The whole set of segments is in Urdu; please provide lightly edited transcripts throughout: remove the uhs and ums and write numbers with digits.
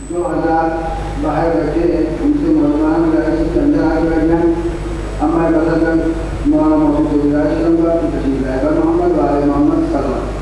جو حضرات باہر بیٹھے ہیں ان سے مہربان گاڑی کے اندر آ کے بیٹھ جائیں. ہمارے بدل مولانا محمد وزیر کا تشریف لائے گا. محمد والے محمد صلی اللہ.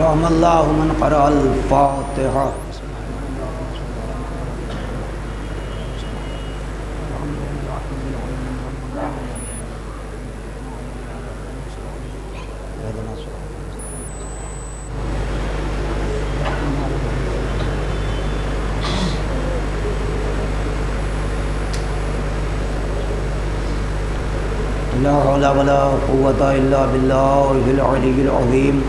رحم اللہ من قرأ الفاتحہ. لا حول ولا قوة إلا بالله العلي العظيم.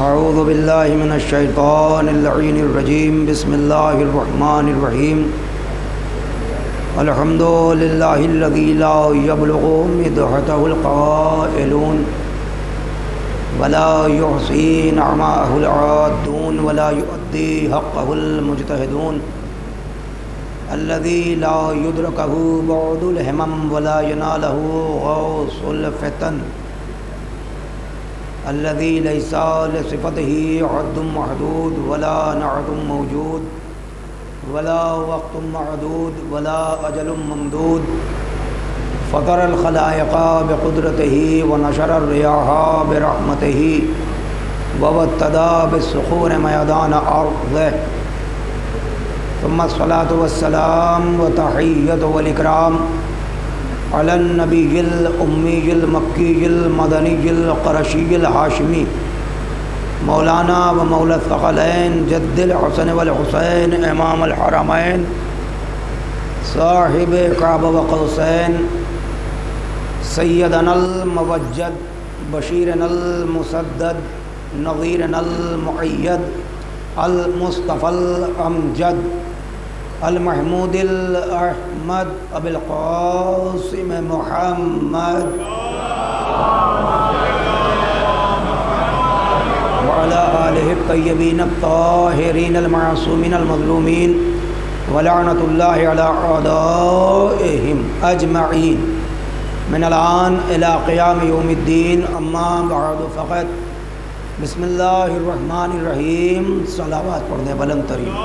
اعوذ باللہ من الشیطان اللعین الرجیم. بسم اللہ الرحمن الرحیم. الحمد للہ الذی لا یبلغ مدحتہ القائلون ولا یحصی نعماہ العادون ولا یؤدی حقہ المجتہدون. الذی لا یدرکہ بعد الہمم ولا ینالہ غوث الفتن. الذي ليس لصفته عد محدود ولا نعت موجود ولا وقت معدود ولا أجل ممدود. فطر الخلائق بقدرته ونشر الرياح برحمته وابتدى بالصخور ميدان أرضه. ثم الصلاة والسلام وتحية والإكرام علی النبی الأمی المکی المدنی القرشی الہاشمی مولانا و مولا الثقلین جد الحسن والحسین امام الحرمین صاحب کعب و قوسین سیدنا الموجد بشیرنا المسدد نظیرنا المؤید المصطفی الامجد المحمود الاحمد ابی القاسم محمد وعلى آلہ الطیبین الطاہرین المعصومین المظلومین ولعنۃ اللہ علی اعدائہم اجمعین من الآن الی قیام یوم الدین. اما بعد فقط بسم اللہ الرحمن الرحیم. صلوات پڑھ دیں بلند ترین.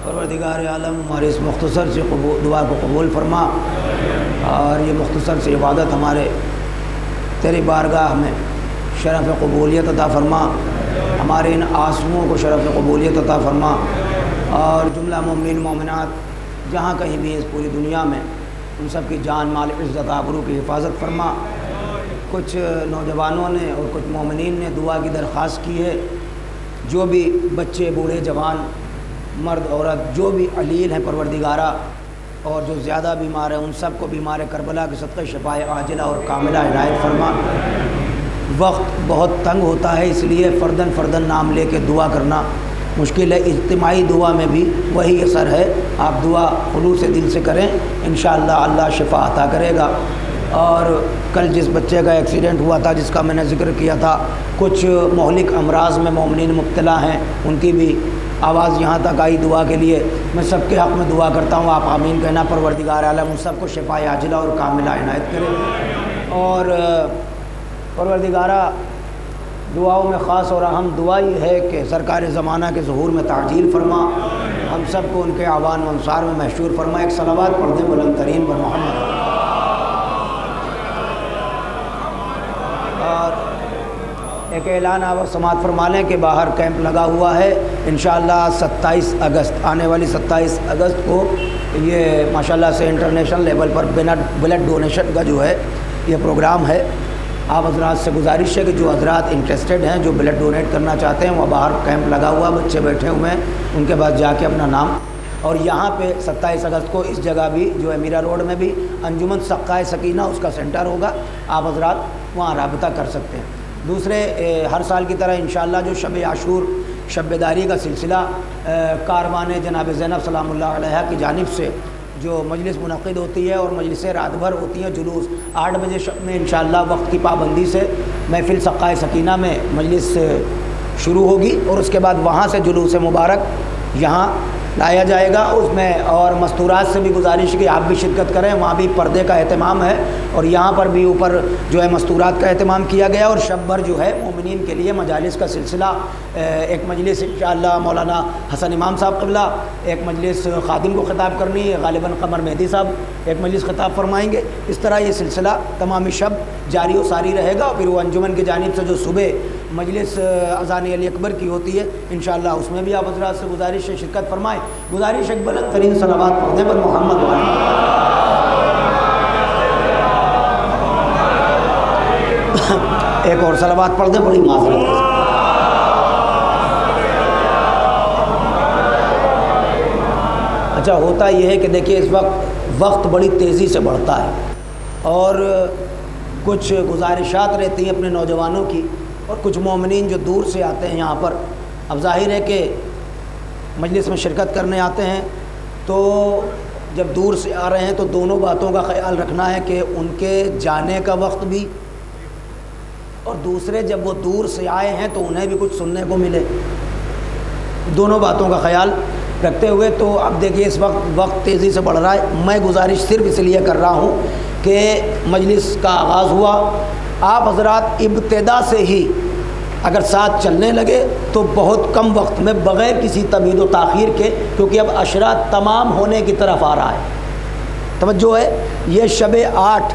پروردگار عالم ہمارے اس مختصر سے دعا کو قبول فرما اور یہ مختصر سے عبادت ہمارے تیری بارگاہ میں شرف قبولیت عطا فرما. ہمارے ان آنسوؤں کو شرف قبولیت عطا فرما اور جملہ مومنین مومنات جہاں کہیں بھی اس پوری دنیا میں ان سب کی جان مال عزت آبرو کی حفاظت فرما. کچھ نوجوانوں نے اور کچھ مومنین نے دعا کی درخواست کی ہے. جو بھی بچے بوڑھے جوان مرد عورت جو بھی علیل ہیں پروردگارہ اور جو زیادہ بیمار ہیں ان سب کو بیمار کربلا کے صدقے شفاء عاجلہ اور کاملہ عنایت فرما. وقت بہت تنگ ہوتا ہے اس لیے فردن فردن نام لے کے دعا کرنا مشکل ہے. اجتماعی دعا میں بھی وہی اثر ہے. آپ دعا خلوص دل سے کریں انشاءاللہ اللہ شفا عطا کرے گا. اور کل جس بچے کا ایکسیڈنٹ ہوا تھا جس کا میں نے ذکر کیا تھا کچھ مہلک امراض میں مومنین مبتلا ہیں ان کی بھی آواز یہاں تک آئی دعا کے لیے. میں سب کے حق میں دعا کرتا ہوں آپ آمین کہنا. پروردگار عالم ان سب کو شفاء عاجلہ اور کاملہ عنایت کرے. اور پروردگارہ دعاؤں میں خاص اور اہم دعا ہی ہے کہ سرکار زمانہ کے ظہور میں تعجیل فرما. ہم سب کو ان کے اعوان و انصار میں محشور فرما. ایک صلوات پڑھ دیں بلند ترین بر محمد. اور ایک اعلان آپ سماعت فرما لیں کہ باہر کیمپ لگا ہوا ہے انشاءاللہ 27 اگست، آنے والی 27 اگست کو یہ ماشاءاللہ سے انٹرنیشنل لیول پر بلڈ ڈونیشن کا جو ہے یہ پروگرام ہے۔ آپ حضرات سے گزارش ہے کہ جو حضرات انٹرسٹڈ ہیں، جو بلڈ ڈونیٹ کرنا چاہتے ہیں، وہ باہر کیمپ لگا ہوا، بچے بیٹھے ہوئے ہیں، ان کے پاس جا کے اپنا نام، اور یہاں پہ 27 اگست کو اس جگہ بھی جو ہے میرا روڈ میں بھی انجمن سقائے سکینہ اس کا سینٹر ہوگا، آپ حضرات وہاں رابطہ کر سکتے ہیں۔ دوسرے ہر سال کی طرح انشاءاللہ جو شب عاشور شب بیداری کا سلسلہ کاروان جناب زینب سلام اللہ علیہ کی جانب سے جو مجلس منعقد ہوتی ہے اور مجلسیں رات بھر ہوتی ہیں، جلوس 8 بجے شب میں انشاءاللہ وقت کی پابندی سے محفل سقائے سکینہ میں مجلس شروع ہوگی، اور اس کے بعد وہاں سے جلوس مبارک یہاں لایا جائے گا اس میں، اور مستورات سے بھی گزارش کہ آپ بھی شرکت کریں، وہاں بھی پردے کا اہتمام ہے، اور یہاں پر بھی اوپر جو ہے مستورات کا اہتمام کیا گیا، اور شب بھر جو ہے مومنین کے لیے مجالس کا سلسلہ، ایک مجلس انشاءاللہ مولانا حسن امام صاحب قبلہ، ایک مجلس خادم کو خطاب کرنی ہے، غالباً قمر مہدی صاحب ایک مجلس خطاب فرمائیں گے۔ اس طرح یہ سلسلہ تمام شب جاری و ساری رہے گا، پھر وہ انجمن کی جانب سے جو صبح مجلس اذان علی اکبر کی ہوتی ہے انشاءاللہ اس میں بھی آپ حضرات سے گزارش ہے شرکت فرمائیں۔ گزارش ایک بلند ترین صلوات پڑھنے پر محمد ایک اور صلوات پڑھ دیں، بڑی معذرت ہے۔ اچھا ہوتا یہ ہے کہ دیکھیے اس وقت بڑی تیزی سے بڑھتا ہے، اور کچھ گزارشات رہتی ہیں اپنے نوجوانوں کی، اور کچھ مومنین جو دور سے آتے ہیں یہاں پر، اب ظاہر ہے کہ مجلس میں شرکت کرنے آتے ہیں، تو جب دور سے آ رہے ہیں تو دونوں باتوں کا خیال رکھنا ہے کہ ان کے جانے کا وقت بھی، اور دوسرے جب وہ دور سے آئے ہیں تو انہیں بھی کچھ سننے کو ملے، دونوں باتوں کا خیال رکھتے ہوئے۔ تو اب دیکھیے اس وقت تیزی سے بڑھ رہا ہے، میں گزارش صرف اس لیے کر رہا ہوں کہ مجلس کا آغاز ہوا، آپ حضرات ابتدا سے ہی اگر ساتھ چلنے لگے تو بہت کم وقت میں بغیر کسی تمہید و تاخیر کے، کیونکہ اب عشرہ تمام ہونے کی طرف آ رہا ہے، توجہ ہے، یہ شب 8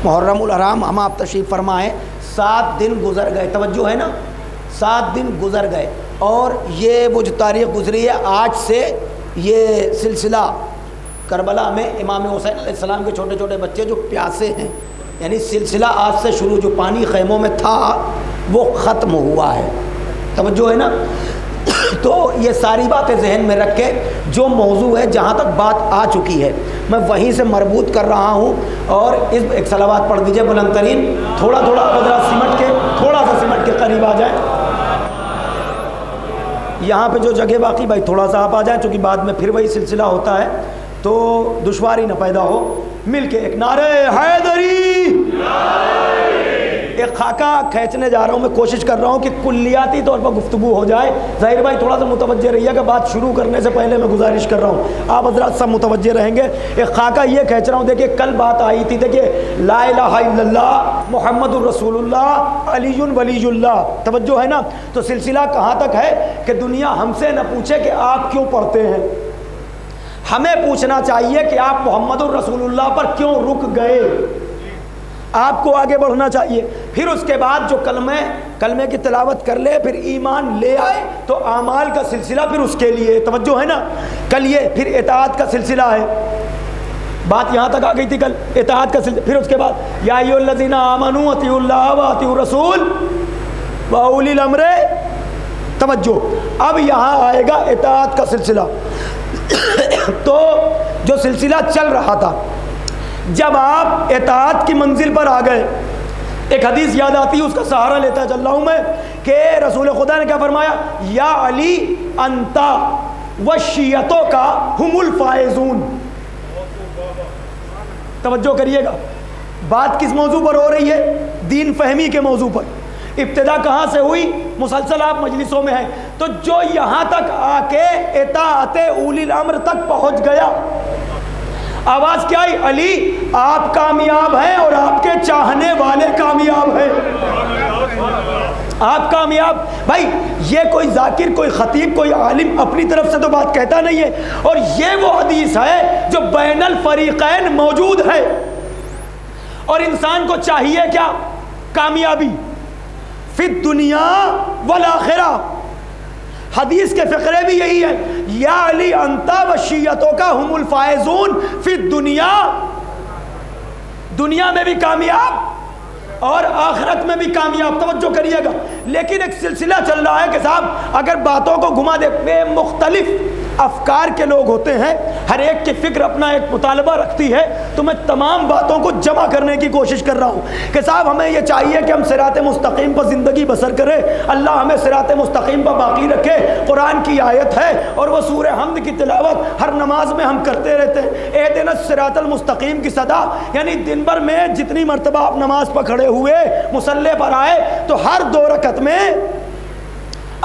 محرم الحرام ہم آپ تشریف فرمائیں، 7 دن گزر گئے، توجہ ہے نا، 7 دن گزر گئے، اور یہ وہ جو تاریخ گزری ہے 8 سے یہ سلسلہ کربلا میں امام حسین علیہ السلام کے چھوٹے چھوٹے بچے جو پیاسے ہیں، یعنی سلسلہ آج سے شروع، جو پانی خیموں میں تھا وہ ختم ہوا ہے، توجہ ہے نا۔ تو یہ ساری باتیں ذہن میں رکھ کے جو موضوع ہے جہاں تک بات آ چکی ہے میں وہیں سے مربوط کر رہا ہوں، اور اس ایک صلوات پڑھ دیجئے بلند ترین، تھوڑا تھوڑا سا سمٹ کے قریب آ جائیں، یہاں پہ جو جگہ باقی بھائی تھوڑا سا آپ آ جائیں، چونکہ بعد میں پھر وہی سلسلہ ہوتا ہے تو دشواری نہ پیدا ہو، مل کے ایک نعرہ حیدری، ایک خاکہ کھینچنے جا رہا ہوں، میں کوشش کر رہا ہوں کہ کلیاتی طور پر گفتگو ہو جائے، ظاہر بھائی تھوڑا سا متوجہ رہیے گا، بات شروع کرنے سے پہلے میں گزارش کر رہا ہوں آپ حضرات سب متوجہ رہیں گے، ایک خاکہ یہ کھینچ رہا ہوں، دیکھیں کل بات آئی تھی، دیکھیں لا الہ الا اللہ محمد الرسول اللہ علی ولی اللہ، توجہ ہے نا، تو سلسلہ کہاں تک ہے کہ دنیا ہم سے نہ پوچھے کہ آپ کیوں پڑھتے ہیں، ہمیں پوچھنا چاہیے کہ آپ محمد الرسول اللہ پر کیوں رک گئے، آپ کو آگے بڑھنا چاہیے، پھر اس کے بعد جو کلمے کی تلاوت کر لے، پھر ایمان لے آئے تو اعمال کا سلسلہ پھر اس کے لیے، توجہ ہے نا، کل یہ پھر اطاعت کا سلسلہ ہے، بات یہاں تک آ گئی تھی کل، اطاعت کا سلسلہ، پھر اس کے بعد یا ایھا الذین آمنوا اطیعوا اللہ واطیعوا الرسول واولی الامر، توجہ، اب یہاں آئے گا اطاعت کا سلسلہ۔ تو جو سلسلہ چل رہا تھا، جب آپ اطاعت کی منزل پر آ گئے، ایک حدیث یاد آتی ہے، اس کا سہارا لیتا چل رہا ہوں میں، کہ رسول خدا نے کیا فرمایا، یا علی انتا وشیعتوں کا ہم الفائزون، توجہ کریے گا، بات کس موضوع پر ہو رہی ہے، دین فہمی کے موضوع پر، ابتدا کہاں سے ہوئی، مسلسل آپ مجلسوں میں ہیں، تو جو یہاں تک آ کے اطاعت اولی الامر تک پہنچ گیا، آواز کیا آئی، علی آپ کامیاب ہیں اور آپ کے چاہنے والے کامیاب ہیں، آپ کامیاب، بھائی یہ کوئی ذاکر، کوئی خطیب، کوئی عالم اپنی طرف سے تو بات کہتا نہیں ہے، اور یہ وہ حدیث ہے جو بین الفریقین موجود ہے، اور انسان کو چاہیے کیا، کامیابی، فی الدنیا والآخرہ. حدیث کے فقرے بھی یہی ہے، یا علی انت و شیعتک ہم الفائزون فی الدنیا، دنیا میں بھی کامیاب اور آخرت میں بھی کامیاب. توجہ کریے گا. لیکن ایک سلسلہ چل رہا ہے کہ صاحب اگر باتوں کو گھما دے، بے مختلف افکار کے لوگ ہوتے ہیں، ہر ایک کی فکر اپنا ایک مطالبہ رکھتی ہے، تو میں تمام باتوں کو جمع کرنے کی کوشش کر رہا ہوں کہ صاحب ہمیں یہ چاہیے کہ ہم صراط مستقیم پر زندگی بسر کریں. اللہ ہمیں صراط مستقیم پر باقی رکھے. قرآن کی آیت ہے اور وہ سورہ حمد کی تلاوت ہر نماز میں ہم کرتے رہتے ہیں. اہدنا الصراط المستقیم کی صدا، یعنی دن بھر میں جتنی مرتبہ آپ نماز پر کھڑے ہوئے، مصلی پر آئے، تو ہر 2 رکعت میں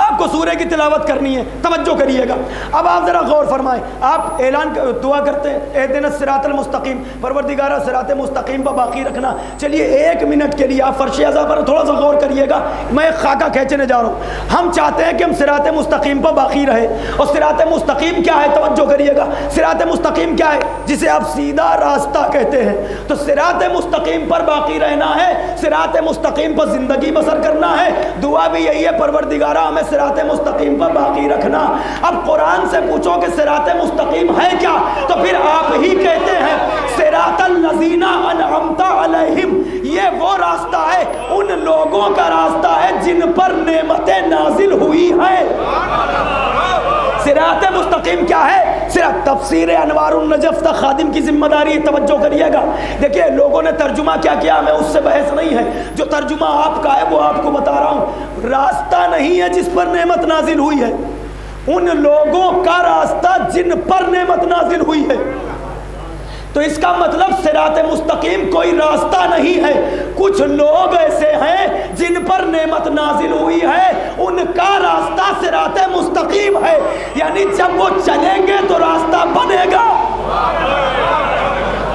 آپ کو سورہ کی تلاوت کرنی ہے. توجہ کریے گا. اب آپ ذرا غور فرمائیں. آپ اعلان دعا کرتے ہیں اہدنا الصراط المستقیم، پروردگارہ صراط مستقیم پر باقی رکھنا. چلیے 1 منٹ کے لیے آپ فرش اعظم پر تھوڑا سا غور کریے گا. میں ایک خاکہ کھینچنے جا رہا ہوں. ہم چاہتے ہیں کہ ہم صراط مستقیم پر باقی رہے. اور صراط مستقیم کیا ہے؟ توجہ کریے گا. صراط مستقیم کیا ہے؟ جسے آپ سیدھا راستہ کہتے ہیں. تو صراط مستقیم پر باقی رہنا ہے، صراط مستقیم پر زندگی بسر کرنا ہے. دعا بھی یہی ہے، پروردگارہ ہمیں صراط مستقیم پر باقی رکھنا. اب قرآن سے پوچھو کہ صراط مستقیم ہے کیا، تو پھر آپ ہی کہتے ہیں صراط الذین انعمت علیہم. یہ وہ راستہ ہے، ان لوگوں کا راستہ ہے جن پر نعمتیں نازل ہوئی ہیں. صراط مستقیم کیا ہے؟ صرف تفسیر انوار النجف تک خادم کی ذمہ داری. توجہ کریے گا. دیکھیے لوگوں نے ترجمہ کیا کیا، میں اس سے بحث نہیں ہے. جو ترجمہ آپ کا ہے وہ آپ کو بتا رہا ہوں. راستہ نہیں ہے جس پر نعمت نازل ہوئی ہے، ان لوگوں کا راستہ جن پر نعمت نازل ہوئی ہے. تو اس کا مطلب صراط مستقیم کوئی راستہ نہیں ہے. کچھ لوگ ایسے ہیں جن پر نعمت نازل ہوئی ہے، ان کا راستہ صراط مستقیم ہے. یعنی جب وہ چلیں گے تو راستہ بنے گا.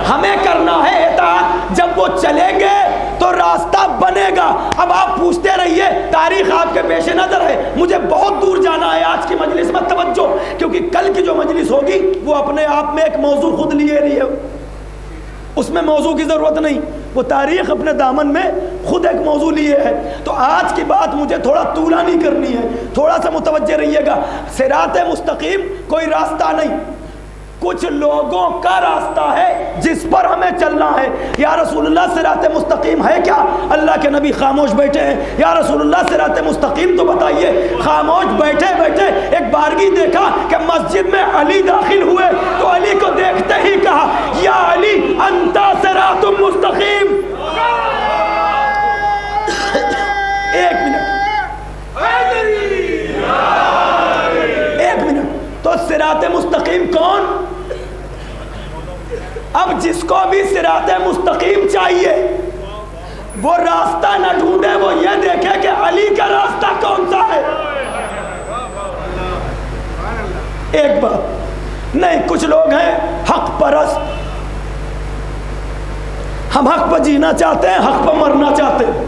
ہمیں کرنا ہے اطاعت. جب وہ چلیں گے تو راستہ بنے گا. اب آپ پوچھتے رہیے، تاریخ آپ کے پیش نظر ہے. مجھے بہت دور جانا ہے آج کی مجلس میں. توجہ، کیونکہ کل کی جو مجلس ہوگی وہ اپنے آپ میں ایک موضوع خود لیے رہی ہے، اس میں موضوع کی ضرورت نہیں. وہ تاریخ اپنے دامن میں خود ایک موضوع لیے ہے. تو آج کی بات مجھے تھوڑا طولانی کرنی ہے، تھوڑا سا متوجہ رہیے گا. صراط مستقیم کوئی راستہ نہیں، کچھ لوگوں کا راستہ ہے جس پر ہمیں چلنا ہے. یا رسول اللہ صراط مستقیم ہے کیا؟ اللہ کے نبی خاموش بیٹھے ہیں. یا رسول اللہ صراط مستقیم تو بتائیے. خاموش بیٹھے بیٹھے ایک بارگی دیکھا کہ مسجد میں علی داخل ہوئے تو علی کو دیکھتے ہی کہا یا علی انت صراط مستقیم. ایک منٹ. تو صراط مستقیم کون؟ اب جس کو بھی صراط مستقیم چاہیے وہ راستہ نہ ڈھونڈے، وہ یہ دیکھے کہ علی کا راستہ کون سا ہے. ایک بات نہیں، کچھ لوگ ہیں حق پرست. ہم حق پر جینا چاہتے ہیں، حق پر مرنا چاہتے ہیں.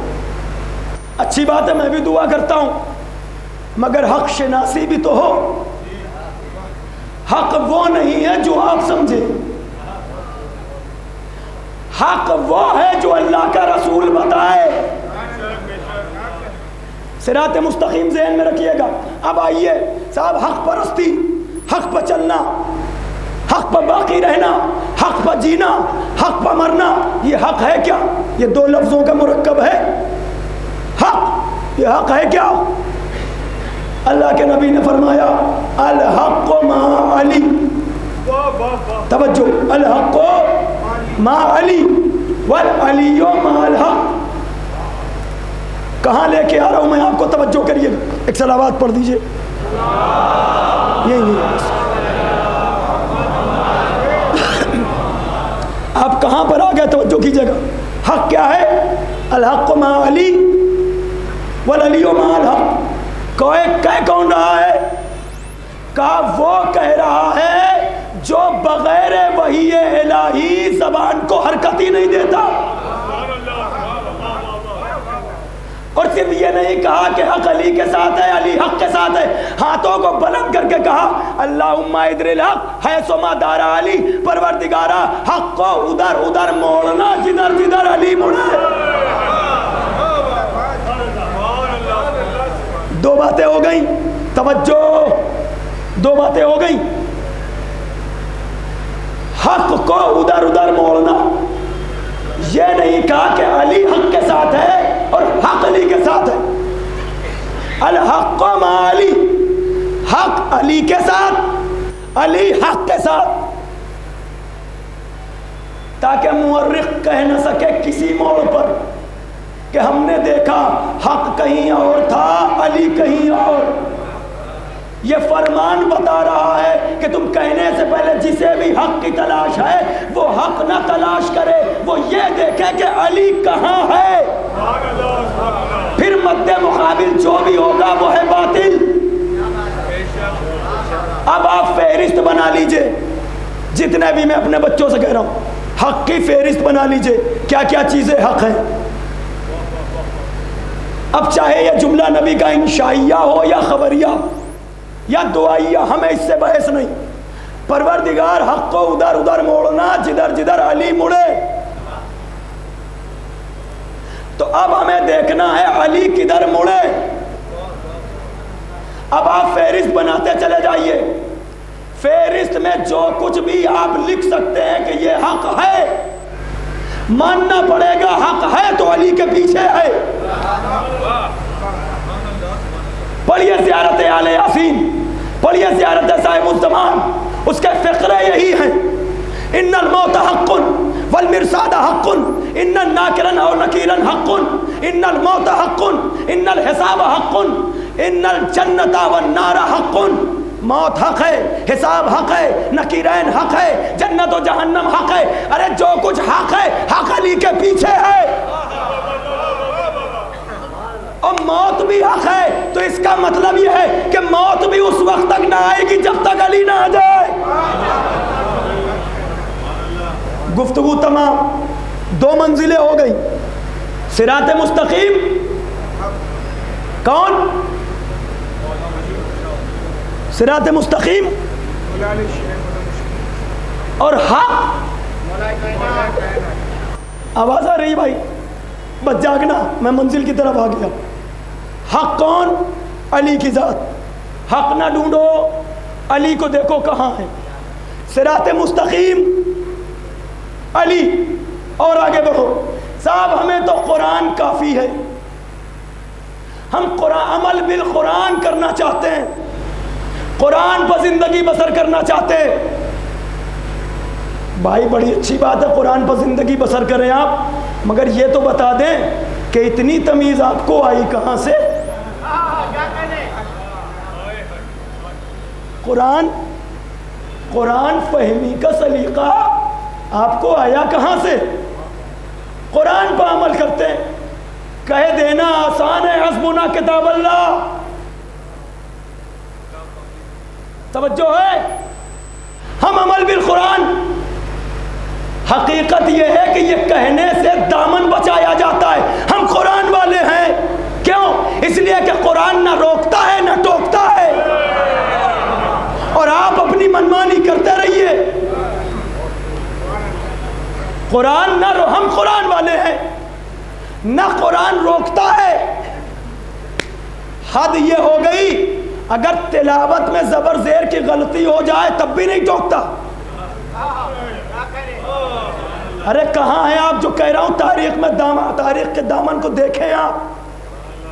اچھی بات ہے، میں بھی دعا کرتا ہوں، مگر حق شناسی بھی تو ہو. حق وہ نہیں ہے جو آپ سمجھے، حق وہ ہے جو اللہ کا رسول بتائے. صراط مستقیم ذہن میں رکھیے گا. اب آئیے صاحب، حق پرستی، حق پر چلنا، حق پر باقی رہنا، حق پر جینا، حق پر مرنا، یہ حق ہے کیا؟ یہ 2 لفظوں کا مرکب ہے. حق، یہ حق ہے کیا؟ اللہ کے نبی نے فرمایا الحق مع علی. توجہ، الحق مع علی والعلی مع الحق. کہاں لے کے آ رہا ہوں میں آپ کو؟ توجہ کریے گا. ایک صلوات پڑھ دیجئے. یہی آپ کہاں پر آ گئے؟ توجہ کیجئے گا. حق کیا ہے؟ الحق مع علی والعلی مع الحق. کوئی کہہ کون رہا ہے؟ کہا وہ کہہ رہا ہے جو بغیر وحی الہی زبان کو حرکت ہی نہیں دیتا. اور صرف یہ نہیں کہا کہ حق علی کے ساتھ ہے، علی حق کے ساتھ ہے. ہاتھوں کو بلند کر کے کہا اللہم ادر الحق حیث ما دار علی. پروردگارہ حق کو ادھر ادھر موڑنا جدھر جدھر علی مڑے. دو باتیں ہو گئیں، توجہ، دو باتیں ہو گئیں. حق کو ادھر ادھر موڑنا، یہ نہیں کہا کہ علی حق کے ساتھ ہے اور حق علی کے ساتھ ہے. الحق مع علی، حق علی کے ساتھ، علی حق کے ساتھ، تاکہ مورخ کہہ نہ سکے کسی موڑ پر کہ ہم نے دیکھا حق کہیں اور تھا، علی کہیں اور. یہ فرمان بتا رہا ہے کہ تم کہنے سے پہلے جسے بھی حق کی تلاش ہے وہ حق نہ تلاش کرے، وہ یہ دیکھے کہ علی کہاں ہے، پھر مد مقابل جو بھی ہوگا وہ ہے باطل. اب آپ فہرست بنا لیجئے، جتنے بھی میں اپنے بچوں سے کہہ رہا ہوں حق کی فہرست بنا لیجئے، کیا کیا چیزیں حق ہیں. اب چاہے یہ جملہ نبی کا انشائیہ ہو یا خبریہ یا دعائیہ، ہمیں اس سے بحث نہیں. پروردگار حق کو ادھر ادھر موڑنا، جدھر جدھر علی مڑے. تو اب ہمیں دیکھنا ہے علی کدھر مڑے. اب آپ فہرست بناتے چلے جائیے، فہرست میں جو کچھ بھی آپ لکھ سکتے ہیں کہ یہ حق ہے، ماننا پڑے گا حق ہے تو علی کے پیچھے ہے. پڑھیے زیارت آل یاسین، پڑھیے زیارت صاحب الزمان، اس کے فقرے یہی ہیں. ان الموت حق والمرصاد حق، ان الناکرا او نکیرا حق، ان الموت حق، ان الحساب حق، ان الجنت والنار حق. موت حق ہے، حساب حق ہے، نکیرین حق ہے، جنت و جہنم حق ہے. ارے جو کچھ حق ہے حق علی کے پیچھے ہے. اور موت بھی حق ہے تو اس کا مطلب یہ ہے کہ موت بھی اس وقت تک نہ آئے گی جب تک علی نہ آ جائے. گفتگو تمام، دو منزلیں ہو گئی. صراط مستقیم کون؟ صراط مستقیم اور حق. آواز آ رہی بھائی؟ بس جاگنا، میں منزل کی طرف آ گیا. حق کون؟ علی کی ذات. حق نہ ڈھونڈو، علی کو دیکھو کہاں ہے. صراط مستقیم علی. اور آگے بڑھو. صاحب ہمیں تو قرآن کافی ہے، ہم عمل بالقرآن کرنا چاہتے ہیں، قرآن پر زندگی بسر کرنا چاہتے ہیں. بھائی بڑی اچھی بات ہے قرآن پر زندگی بسر کریں آپ، مگر یہ تو بتا دیں کہ اتنی تمیز آپ کو آئی کہاں سے؟ قرآن فہمی کا سلیقہ آپ کو آیا کہاں سے؟ قرآن پر عمل کرتے ہیں. کہہ دینا آسان ہے، حسبنا کتاب اللہ. توجہ ہے؟ ہم عمل بالقرآن. حقیقت یہ ہے کہ یہ کہنے سے دامن بچایا جاتا ہے. ہم قرآن والے ہیں. کیوں؟ اس لیے کہ قرآن نہ روکتا ہے نہ ٹوکتا ہے، اور آپ اپنی منمانی کرتے رہیے. قرآن نہ ہم قرآن والے ہیں، نہ قرآن روکتا ہے. حد یہ ہو گئی اگر تلاوت میں زبر زیر کی غلطی ہو جائے تب بھی نہیں ٹوکتا. ارے کہاں ہیں آپ جو کہہ رہا ہوں تاریخ کے دامن کو دیکھیں آپ،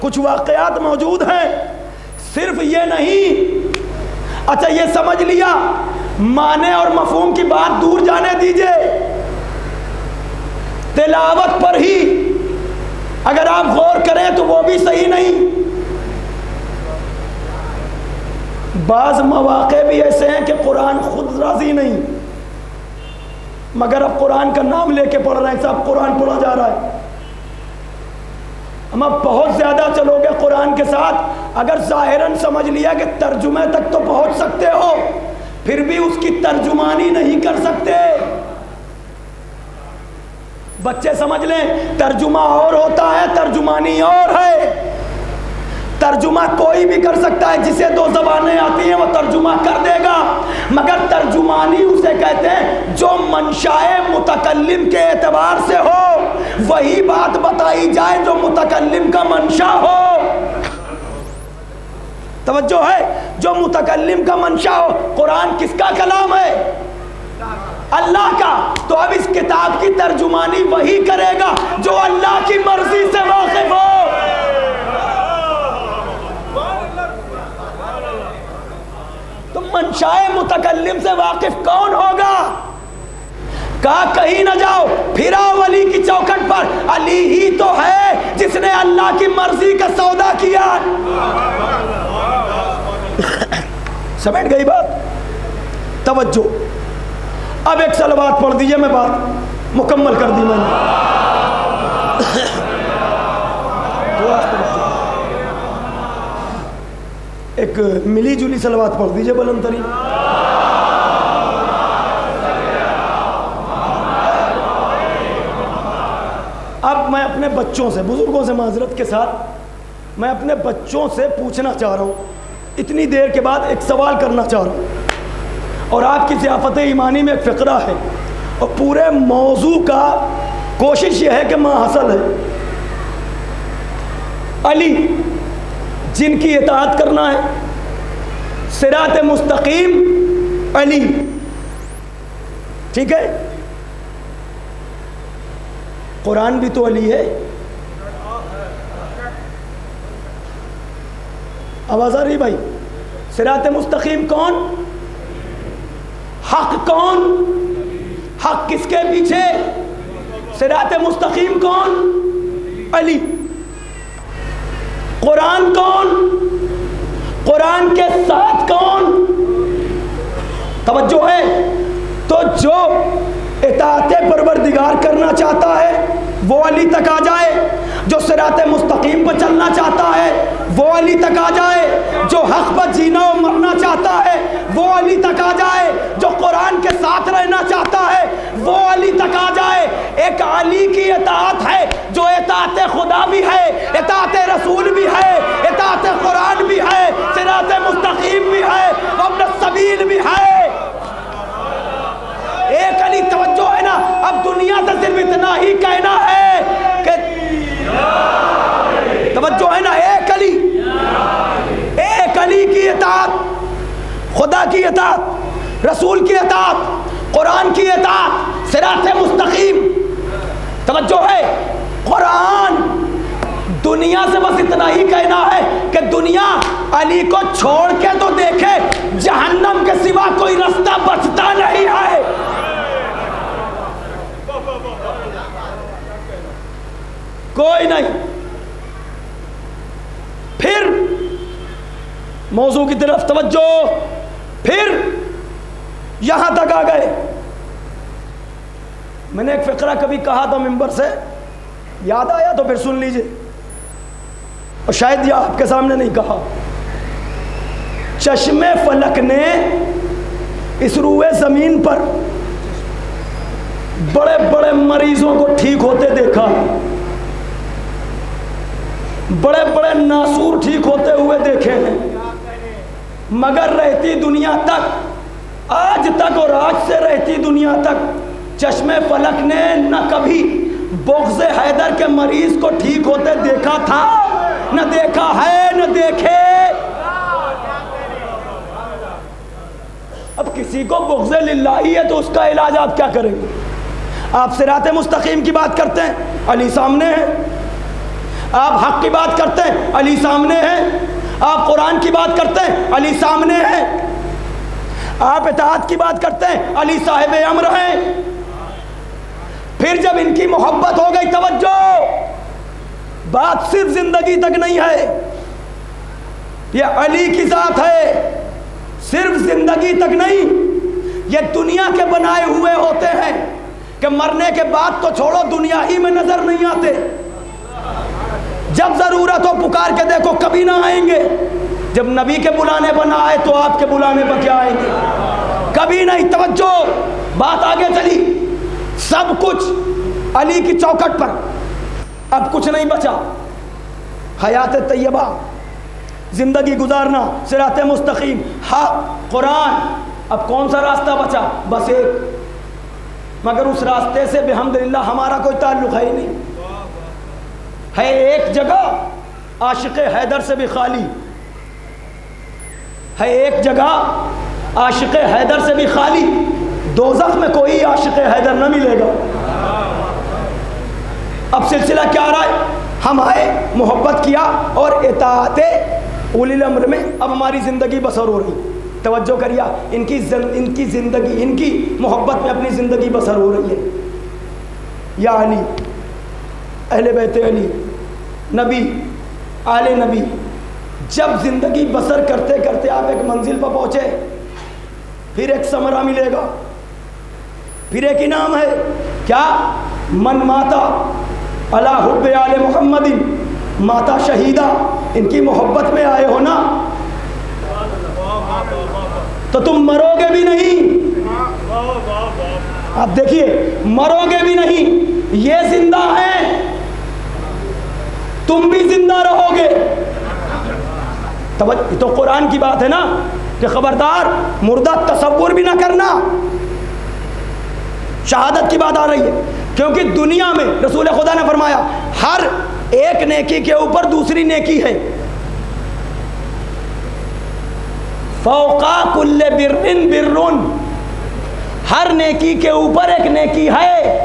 کچھ واقعات موجود ہیں. صرف یہ نہیں، اچھا یہ سمجھ لیا، معنی اور مفہوم کی بات دور جانے دیجئے، تلاوت پر ہی اگر آپ غور کریں تو وہ بھی صحیح نہیں. بعض مواقع بھی ایسے ہیں کہ قرآن خود راضی نہیں، مگر اب قرآن کا نام لے کے پڑھ رہے ہیں، صاحب قرآن پڑھا جا رہا ہے. ہم اب بہت زیادہ چلو گے قرآن کے ساتھ. اگر ظاہراً سمجھ لیا کہ ترجمے تک تو پہنچ سکتے ہو، پھر بھی اس کی ترجمانی نہیں کر سکتے. بچے سمجھ لیں ترجمہ اور ہوتا ہے، ترجمانی اور ہے. ترجمہ کوئی بھی کر سکتا ہے، جسے دو زبانیں آتی ہیں وہ ترجمہ کر دے گا، مگر ترجمانی اسے کہتے ہیں جو منشائے متکلم کے اعتبار سے ہو، وہی بات بتائی جائے جو متکلم کا منشا ہو. توجہ ہے، جو متکلم کا منشا ہو، قرآن کس کا کلام ہے؟ اللہ کا، تو اب اس کتاب کی ترجمانی وہی کرے گا جو اللہ کی مرضی سے واقف ہو۔ تو منشائے متکلم سے واقف کون ہوگا؟ کہا کہیں نہ جاؤ، پھر آؤ علی کی چوکھٹ پر، علی ہی تو ہے جس نے اللہ کی مرضی کا سودا کیا۔ سمجھ گئی بات؟ توجہ، اب ایک صلوات پڑھ دیجئے، میں بات مکمل کر دی میں نے۔ ایک ملی جلی صلوات پڑھ دیجئے بلند ترین۔ اب میں اپنے بچوں سے، بزرگوں سے معذرت کے ساتھ، میں اپنے بچوں سے پوچھنا چاہ رہا ہوں، اتنی دیر کے بعد ایک سوال کرنا چاہ رہا ہوں، اور آپ کی ضیافت ایمانی میں ایک فقرہ ہے، اور پورے موضوع کا کوشش یہ ہے کہ ماں حاصل ہے۔ علی جن کی اطاعت کرنا ہے، صراط مستقیم علی، ٹھیک ہے؟ قرآن بھی تو علی ہے۔ آواز آ رہی بھائی؟ صراط مستقیم کون؟ حق کون؟ حق کس کے پیچھے؟ صراط مستقیم کون؟ علی۔ قرآن کون؟ قرآن کے ساتھ کون؟ توجہ ہے؟ تو جو اطاعت پروردگار کرنا چاہتا ہے وہ علی تک آ جائے، جو صراط مستقیم پر چلنا چاہتا ہے وہ علی تک آ جائے، جو حق پر جینا و مرنا چاہتا ہے وہ علی تک آ جائے، جو قرآن کے ساتھ رہنا چاہتا ہے وہ علی تک آ جائے۔ ایک علی کی اطاعت ہے جو اطاعت خدا بھی ہے، اطاعت رسول بھی ہے، اطاعت قرآن بھی ہے، صراط مستقیم بھی ہے، وابن السبیل بھی ہے۔ ایک علی، توجہ ہے نا؟ اب دنیا سے صرف اتنا ہی کہنا ہے کہ توجہ ہے نا، ایک علی، ایک علی کی اطاعت، خدا کی اطاعت، رسول کی اطاعت، قرآن کی اطاعت، صراط مستقیم۔ توجہ ہے؟ قرآن دنیا سے بس اتنا ہی کہنا ہے کہ دنیا علی کو چھوڑ کے تو دیکھے، جہنم کے سوا کوئی رستہ بچتا نہیں ہے۔ کوئی نہیں۔ پھر موضوع کی طرف توجہ، پھر یہاں تک آ گئے۔ میں نے ایک فقرہ کبھی کہا تھا ممبر سے، یاد آیا تو پھر سن لیجئے، اور شاید یہ آپ کے سامنے نہیں کہا۔ چشم فلک نے اس روئے زمین پر بڑے بڑے مریضوں کو ٹھیک ہوتے دیکھا، بڑے بڑے ناسور ٹھیک ہوتے ہوئے دیکھے ہیں، مگر رہتی دنیا تک، آج تک اور آج سے رہتی دنیا تک، چشم فلک نے نہ کبھی بغض حیدر کے مریض کو ٹھیک ہوتے دیکھا تھا، نہ دیکھا ہے، نہ دیکھے۔ اب کسی کو بغض للہ ہی ہے تو اس کا علاج آپ کیا کریں گے؟ آپ صراط مستقیم کی بات کرتے ہیں، علی سامنے ہے۔ آپ حق کی بات کرتے ہیں، علی سامنے ہے۔ آپ قرآن کی بات کرتے ہیں، علی سامنے ہے۔ آپ اطاعت کی بات کرتے ہیں، علی صاحب امر ہیں۔ پھر جب ان کی محبت ہو گئی، توجہ، بات صرف زندگی تک نہیں ہے، یہ علی کی ذات ہے، صرف زندگی تک نہیں، یہ دنیا کے بنائے ہوئے ہوتے ہیں کہ مرنے کے بعد تو چھوڑو، دنیا ہی میں نظر نہیں آتے، جب ضرورت ہو پکار کے دیکھو کبھی نہ آئیں گے، جب نبی کے بلانے پر نہ آئے تو آپ کے بلانے پر کیا آئیں گے؟ کبھی نہیں۔ توجہ، بات آگے چلی، سب کچھ علی کی چوکھٹ پر، اب کچھ نہیں بچا، حیات طیبہ، زندگی گزارنا، صراط مستقیم، حق، قرآن، اب کون سا راستہ بچا؟ بس ایک، مگر اس راستے سے بحمدللہ ہمارا کوئی تعلق ہے ہی نہیں، ہے ایک جگہ عاشق حیدر سے بھی خالی، ہے ایک جگہ عاشق حیدر سے بھی خالی، دوزخ میں کوئی عاشق حیدر نہ ملے گا۔ اب سلسلہ کیا رہا ہے؟ ہم آئے، محبت کیا اور اطاعت اولی الامر میں اب ہماری زندگی بسر ہو رہی۔ توجہ کریے، ان کی زندگی، ان کی محبت میں اپنی زندگی بسر ہو رہی ہے۔ یا علی، اہل بیت علی، نبی، آل نبی، جب زندگی بسر کرتے کرتے آپ ایک منزل پر پہنچے، پھر ایک ثمرہ ملے گا، پھر ایک انعام ہے۔ کیا؟ من ماتا علی حب آل محمد ماتا شہیدہ۔ ان کی محبت میں آئے ہو نا تو تم مرو گے بھی نہیں۔ آپ دیکھیے، مرو گے بھی نہیں، یہ زندہ ہیں، تم بھی زندہ رہو گے۔ تو قرآن کی بات ہے نا کہ خبردار مردہ تصور بھی نہ کرنا۔ شہادت کی بات آ رہی ہے، کیونکہ دنیا میں رسول خدا نے فرمایا ہر ایک نیکی کے اوپر دوسری نیکی ہے۔ فوقا کل برن برن، ہر نیکی کے اوپر ایک نیکی ہے۔